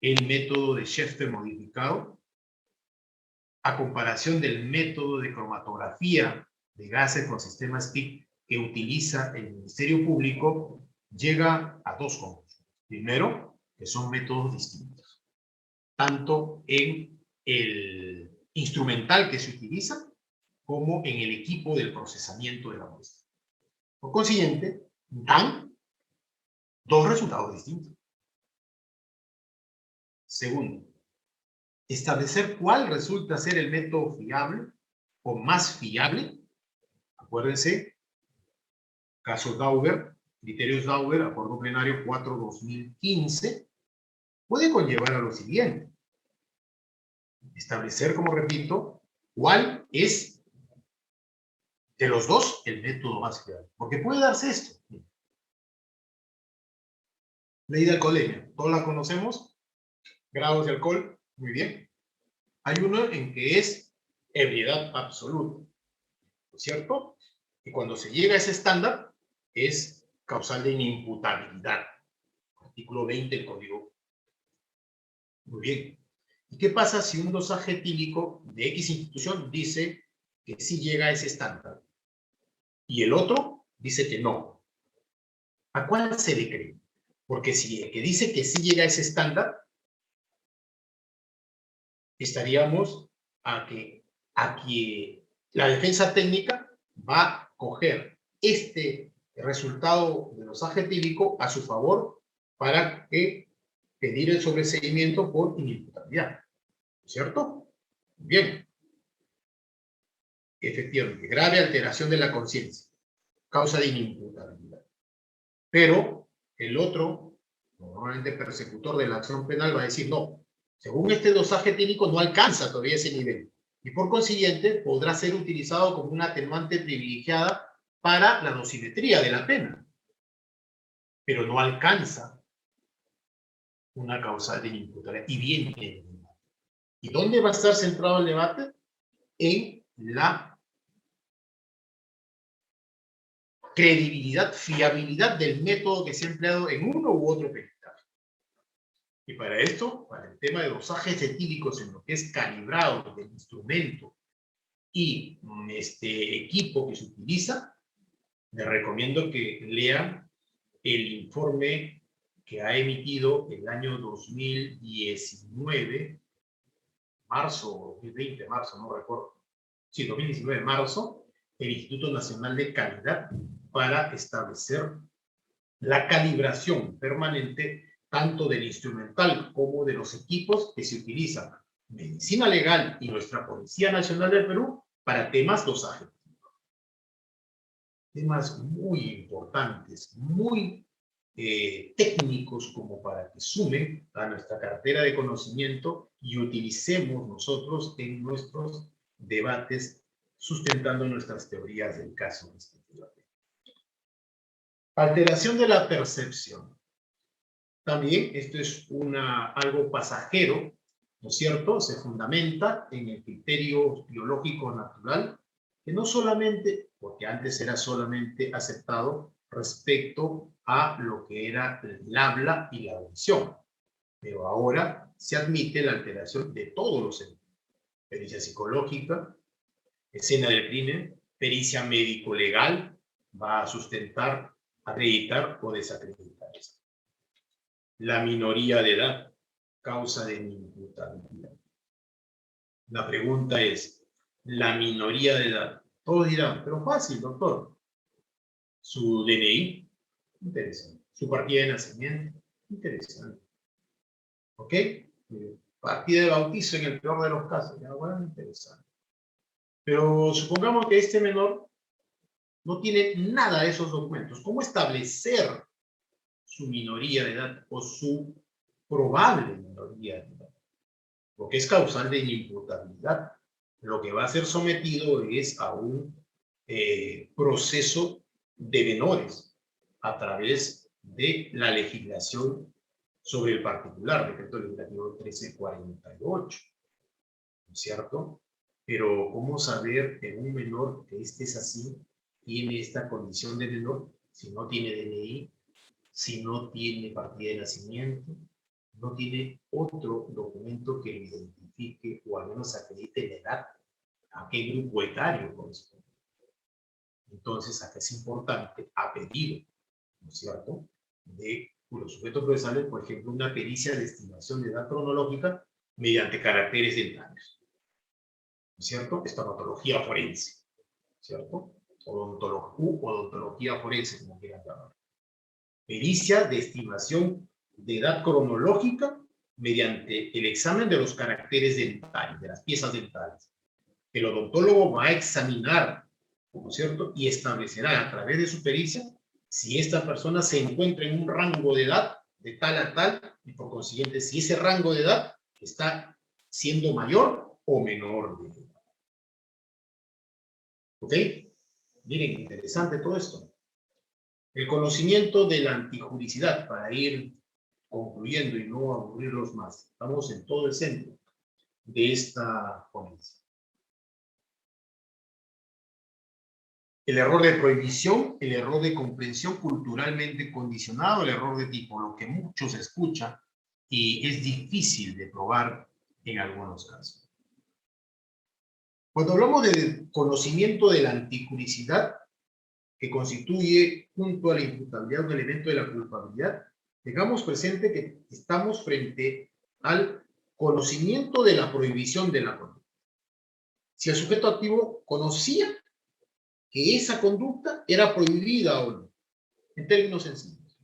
el método de Schefter modificado, a comparación del método de cromatografía de gases con sistema SPIC que utiliza el Ministerio Público, llega a dos conclusiones. Primero, que son métodos distintos, tanto en el instrumental que se utiliza como en el equipo del procesamiento de la muestra. Por consiguiente, dan dos resultados distintos. Segundo, establecer cuál resulta ser el método fiable o más fiable. Acuérdense, caso Dauber, criterios Dauber, acuerdo plenario 4/2015, puede conllevar a lo siguiente. Establecer, como repito, cuál es de los dos el método más fiable. Porque puede darse esto. Ley de alcoholemia, todos la conocemos. Grados de alcohol, muy bien. Hay uno en que es ebriedad absoluta, ¿no es cierto? Y cuando se llega a ese estándar, es causal de inimputabilidad. Artículo 20 del Código. Muy bien. ¿Y qué pasa si un dosaje etílico de X institución dice que sí llega a ese estándar y el otro dice que no? ¿A cuál se le cree? Porque si el que dice que sí llega a ese estándar, estaríamos a que la defensa técnica va a coger este resultado de dosaje etílico a su favor para pedir el sobreseimiento por inimputabilidad. ¿Cierto? Bien. Efectivamente, grave alteración de la conciencia, causa de inimputabilidad. Pero el otro, normalmente persecutor de la acción penal, va a decir, no, según este dosaje etílico no alcanza todavía ese nivel. Y por consiguiente podrá ser utilizado como una atenuante privilegiada para la dosimetría de la pena. Pero no alcanza una causal de inimputabilidad. Y viene. ¿Y dónde va a estar centrado el debate? En la credibilidad, fiabilidad del método que se ha empleado en uno u otro peritaje. Y para esto, para el tema de dosajes etílicos en lo que es calibrado del instrumento y equipo que se utiliza, les recomiendo que lean el informe que ha emitido el año 2019, marzo, 2020, marzo, no recuerdo. Sí, 2019, marzo, el Instituto Nacional de Calidad para establecer la calibración permanente tanto del instrumental como de los equipos que se utilizan Medicina Legal y nuestra Policía Nacional del Perú para temas dosaje. Temas muy importantes, muy técnicos como para que sumen a nuestra cartera de conocimiento y utilicemos nosotros en nuestros debates sustentando nuestras teorías del caso respectivamente. Alteración de la percepción. También esto es algo pasajero, ¿no es cierto? Se fundamenta en el criterio biológico natural, que no solamente, porque antes era solamente aceptado respecto a lo que era el habla y la audición, pero ahora se admite la alteración de todos los sentidos. Pericia psicológica, escena del crimen, pericia médico-legal, va a sustentar, acreditar o desacreditar esto. La minoría de edad, causa de inimputabilidad. La pregunta es, la minoría de edad, todos dirán, pero fácil, doctor. Su DNI, interesante. Su partida de nacimiento, interesante. ¿Ok? Partida de bautizo en el peor de los casos, ya, bueno, interesante. Pero supongamos que este menor no tiene nada de esos documentos. ¿Cómo establecer su minoría de edad o su probable minoría de edad? Porque es causal de inimputabilidad. Lo que va a ser sometido es a un proceso de menores a través de la legislación sobre el particular, decreto legislativo 1348, ¿no es cierto? Pero ¿cómo saber que un menor que es así tiene esta condición de menor si no tiene DNI, si no tiene partida de nacimiento, no tiene otro documento que lo identifique o al menos acredite la edad, a qué grupo etario corresponde? Entonces, acá es importante, a pedido, ¿no es cierto?, de los sujetos procesales, por ejemplo, una pericia de estimación de edad cronológica mediante caracteres dentarios, ¿no es cierto? Estomatología forense, ¿cierto? Odontología forense, como quieran llamar. Pericia de estimación de edad cronológica mediante el examen de los caracteres dentarios, de las piezas dentales. El odontólogo va a examinar, ¿no es cierto?, y establecerá a través de su pericia si esta persona se encuentra en un rango de edad de tal a tal, y por consiguiente, si ese rango de edad está siendo mayor o menor de edad. ¿Ok? Miren, interesante todo esto. El conocimiento de la antijuricidad, para ir concluyendo y no aburrirlos más. Estamos en todo el centro de esta ponencia. El error de prohibición, el error de comprensión culturalmente condicionado, el error de tipo, lo que muchos escuchan y es difícil de probar en algunos casos. Cuando hablamos de conocimiento de la antijuricidad, que constituye junto a la imputabilidad un elemento de la culpabilidad, tengamos presente que estamos frente al conocimiento de la prohibición de la conducta. Si el sujeto activo conocía que esa conducta era prohibida o no, en términos sencillos.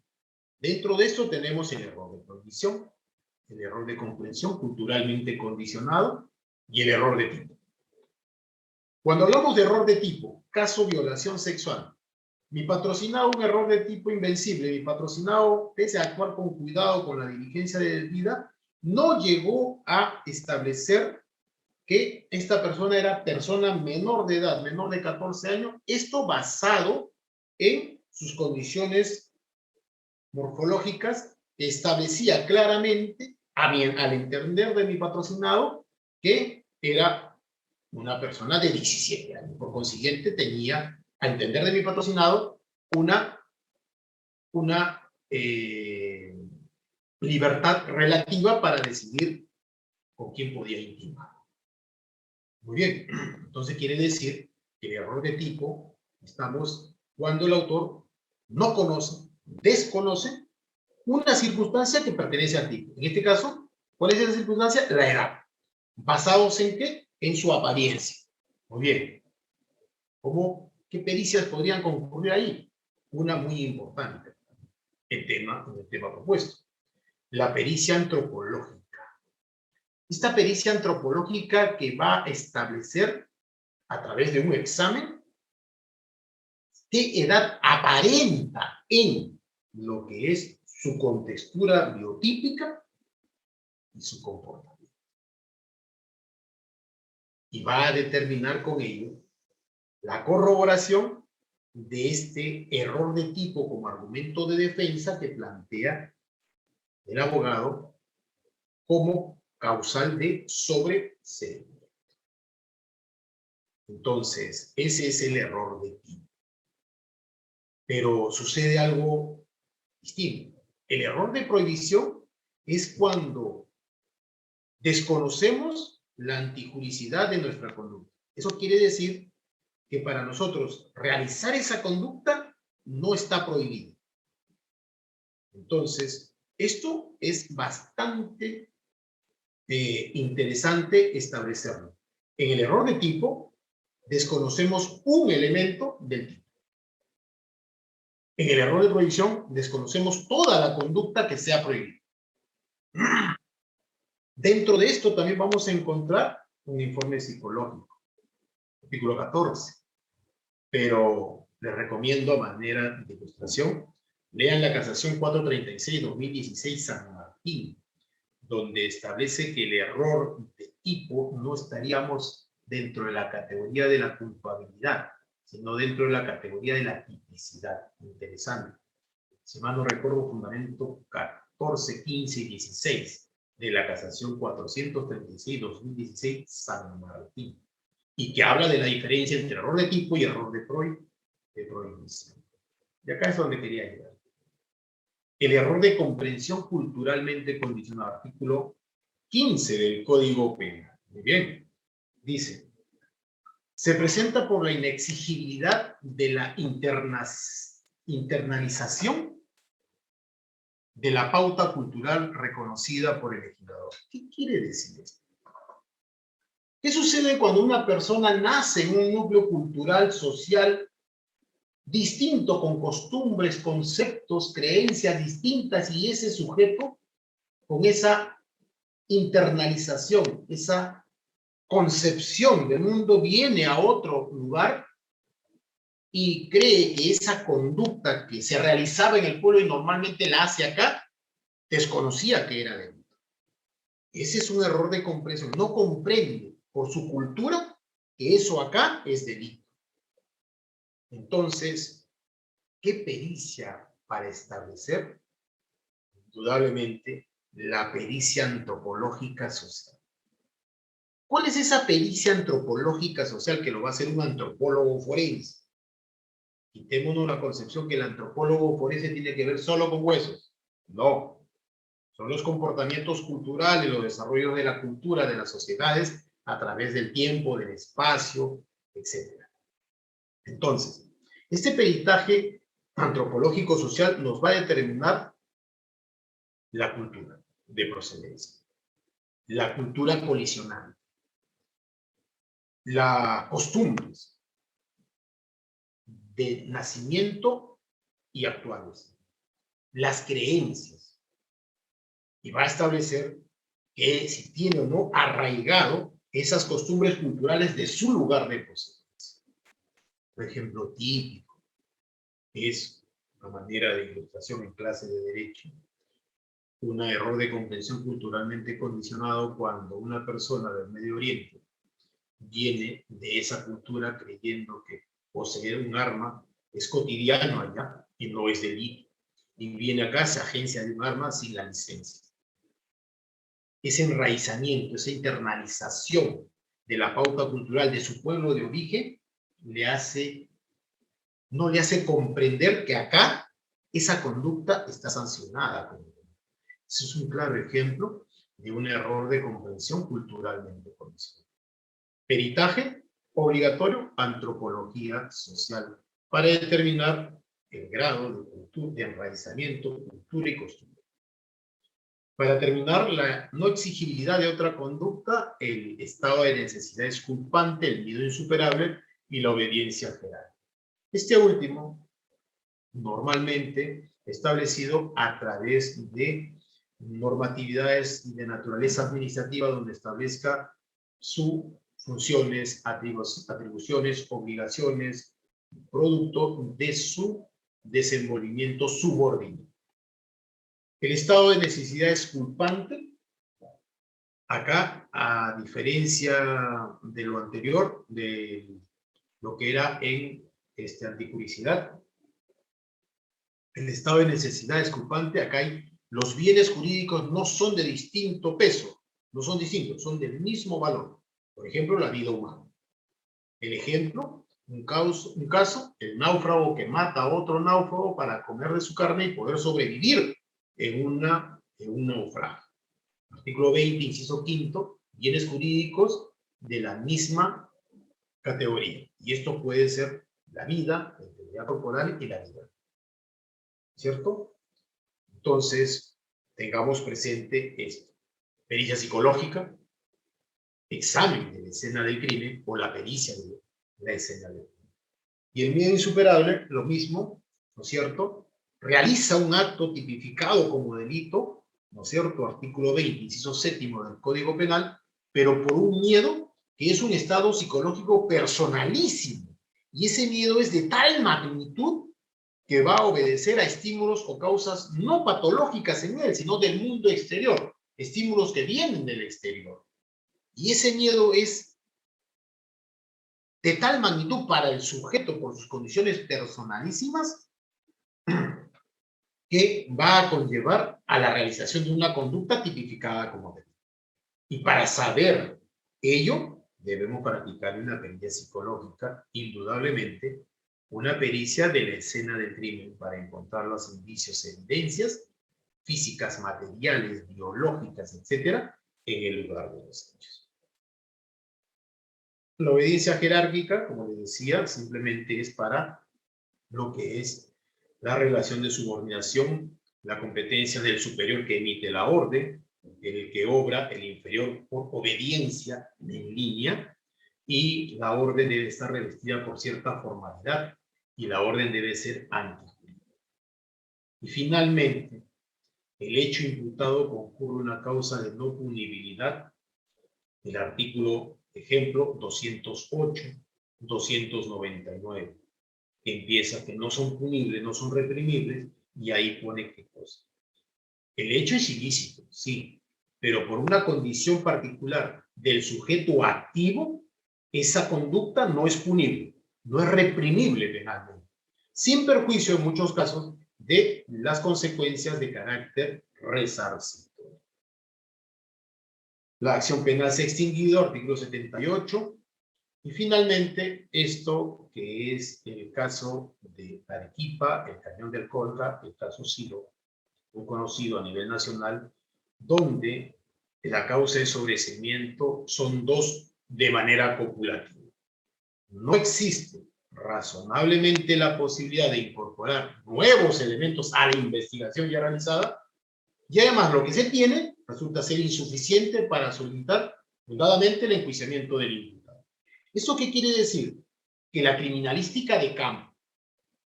Dentro de esto tenemos el error de prohibición, el error de comprensión culturalmente condicionado y el error de tipo. Cuando hablamos de error de tipo, caso violación sexual, mi patrocinado un error de tipo invencible, mi patrocinado, pese a actuar con cuidado, con la diligencia debida, no llegó a establecer que esta persona era persona menor de edad, menor de 14 años, esto basado en sus condiciones morfológicas, establecía claramente, al entender de mi patrocinado, que era una persona de 17 años. Por consiguiente, tenía, a entender de mi patrocinado, una libertad relativa para decidir con quién podía intimar. Muy bien, entonces quiere decir que el error de tipo estamos cuando el autor no conoce, desconoce una circunstancia que pertenece al tipo. En este caso, ¿cuál es esa circunstancia? La edad. ¿Basados en qué? En su apariencia. Muy bien. ¿Qué pericias podrían concurrir ahí? Una muy importante, el tema propuesto, la pericia antropológica. Esta pericia antropológica que va a establecer a través de un examen qué edad aparenta en lo que es su contextura biotípica y su comportamiento. Y va a determinar con ello la corroboración de este error de tipo como argumento de defensa que plantea el abogado como causal de sobreseimiento. Entonces, ese es el error de tipo. Pero sucede algo distinto. El error de prohibición es cuando desconocemos la antijuricidad de nuestra conducta. Eso quiere decir que para nosotros realizar esa conducta no está prohibido. Entonces, esto es bastante interesante establecerlo. En el error de tipo, desconocemos un elemento del tipo. En el error de prohibición, desconocemos toda la conducta que sea prohibida. Dentro de esto también vamos a encontrar un informe psicológico, artículo 14. Pero les recomiendo a manera de ilustración, lean la casación 436-2016 San Martín, donde establece que el error de tipo no estaríamos dentro de la categoría de la culpabilidad, sino dentro de la categoría de la tipicidad. Interesante. Si mal no recuerdo, fundamento 14, 15 y 16 de la casación 436-2016 San Martín, y que habla de la diferencia entre error de tipo y error de prohibición. Y acá es donde quería llegar. El error de comprensión culturalmente condicionado, artículo 15 del Código Penal. Muy bien. Dice, se presenta por la inexigibilidad de la internalización de la pauta cultural reconocida por el legislador. ¿Qué quiere decir esto? ¿Qué sucede cuando una persona nace en un núcleo cultural, social, distinto, con costumbres, conceptos, creencias distintas, y ese sujeto, con esa internalización, esa concepción del mundo, viene a otro lugar y cree que esa conducta que se realizaba en el pueblo y normalmente la hace acá, desconocía que era delito? Ese es un error de comprensión. No comprende por su cultura que eso acá es delito. Entonces, ¿qué pericia para establecer? Indudablemente, la pericia antropológica social. ¿Cuál es esa pericia antropológica social que lo va a hacer un antropólogo forense? Quitémonos la concepción que el antropólogo forense tiene que ver solo con huesos. No. Son los comportamientos culturales, los desarrollos de la cultura de las sociedades a través del tiempo, del espacio, etc. Entonces, este peritaje antropológico social nos va a determinar la cultura de procedencia, la cultura colisional, las costumbres de nacimiento y actuales, las creencias, y va a establecer que si tiene o no arraigado esas costumbres culturales de su lugar de procedencia. Por ejemplo, típico es una manera de ilustración en clase de derecho, un error de comprensión culturalmente condicionado cuando una persona del Medio Oriente viene de esa cultura creyendo que poseer un arma es cotidiano allá y no es delito, y viene acá, se agencia de un arma sin la licencia. Ese enraizamiento, esa internalización de la pauta cultural de su pueblo de origen no le hace comprender que acá esa conducta está sancionada. Ese es un claro ejemplo de un error de comprensión culturalmente condicionado. Peritaje obligatorio, antropología social, para determinar el grado de enraizamiento, cultura y costumbre. Para terminar, la no exigibilidad de otra conducta, el estado de necesidad es culpante, el miedo insuperable y la obediencia jerárquica. Este último, normalmente establecido a través de normatividades de naturaleza administrativa donde establezca sus funciones, atribuciones, obligaciones, producto de su desenvolvimiento subordinado. El estado de necesidad es culpante. Acá, a diferencia de lo anterior, de lo que era en antipublicidad, el estado de necesidad es culpante. Acá hay los bienes jurídicos no son de distinto peso, no son distintos, son del mismo valor. Por ejemplo, la vida humana. El ejemplo, un caso, el náufrago que mata a otro náufrago para comer de su carne y poder sobrevivir en un naufragio. Artículo 20, inciso quinto, bienes jurídicos de la misma categoría. Y esto puede ser la vida, la integridad corporal y la vida. ¿Cierto? Entonces, tengamos presente esto. Pericia psicológica, examen de la escena del crimen o la pericia de la escena del crimen. Y el miedo insuperable, lo mismo, ¿no es cierto? Realiza un acto tipificado como delito, ¿no es cierto? Artículo 20, inciso séptimo del Código Penal, pero por un miedo que es un estado psicológico personalísimo. Y ese miedo es de tal magnitud que va a obedecer a estímulos o causas no patológicas en él, sino del mundo exterior, estímulos que vienen del exterior. Y ese miedo es de tal magnitud para el sujeto por sus condiciones personalísimas que va a conllevar a la realización de una conducta tipificada como delito. Y para saber ello, debemos practicar una pericia psicológica, indudablemente, una pericia de la escena del crimen para encontrar los indicios, evidencias físicas, materiales, biológicas, etcétera, en el lugar de los hechos. La obediencia jerárquica, como les decía, simplemente es para lo que es la relación de subordinación, la competencia del superior que emite la orden, el que obra el inferior por obediencia en línea, y la orden debe estar revestida por cierta formalidad, y la orden debe ser antijurídica. Y finalmente, el hecho imputado concurre una causa de no punibilidad, el artículo, ejemplo, 208, 299. Empieza que no son punibles, no son reprimibles, y ahí pone qué cosa. El hecho es ilícito, sí, pero por una condición particular del sujeto activo, esa conducta no es punible, no es reprimible penalmente, sin perjuicio en muchos casos de las consecuencias de carácter resarcitorio. La acción penal se ha extinguido, artículo 78, y finalmente esto que es el caso de Arequipa, el Cañón del Colca, el caso Ciro, muy conocido a nivel nacional, donde la causa de sobreseimiento son dos de manera copulativa. No existe razonablemente la posibilidad de incorporar nuevos elementos a la investigación ya realizada, y además lo que se tiene resulta ser insuficiente para solicitar fundadamente el enjuiciamiento del imputado. ¿Eso qué quiere decir? Que la criminalística de campo,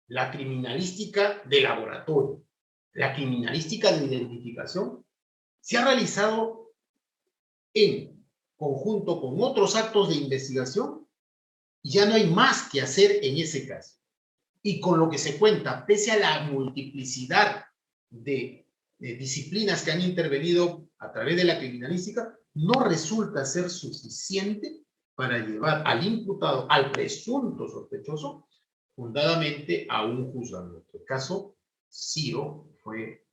la criminalística de laboratorio, la criminalística de identificación se ha realizado en conjunto con otros actos de investigación y ya no hay más que hacer en ese caso. Y con lo que se cuenta, pese a la multiplicidad de disciplinas que han intervenido a través de la criminalística, no resulta ser suficiente para llevar al imputado, al presunto sospechoso, fundadamente a un juzgamiento. El caso Ciro fue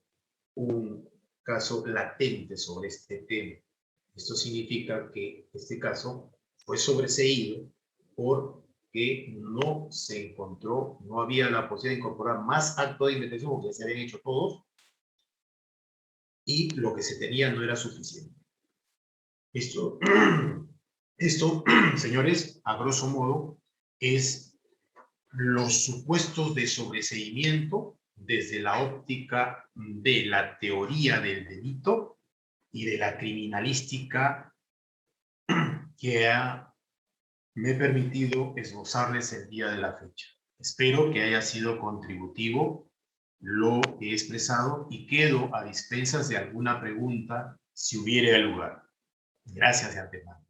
un caso latente sobre este tema. Esto significa que este caso fue sobreseído porque no se encontró, no había la posibilidad de incorporar más actos de investigación, porque ya se habían hecho todos, y lo que se tenía no era suficiente. Esto, señores, a grosso modo, es los supuestos de sobreseimiento desde la óptica de la teoría del delito y de la criminalística que ha me he permitido esbozarles el día de la fecha. Espero que haya sido contributivo lo que he expresado y quedo a dispensas de alguna pregunta si hubiere lugar. Gracias de antemano.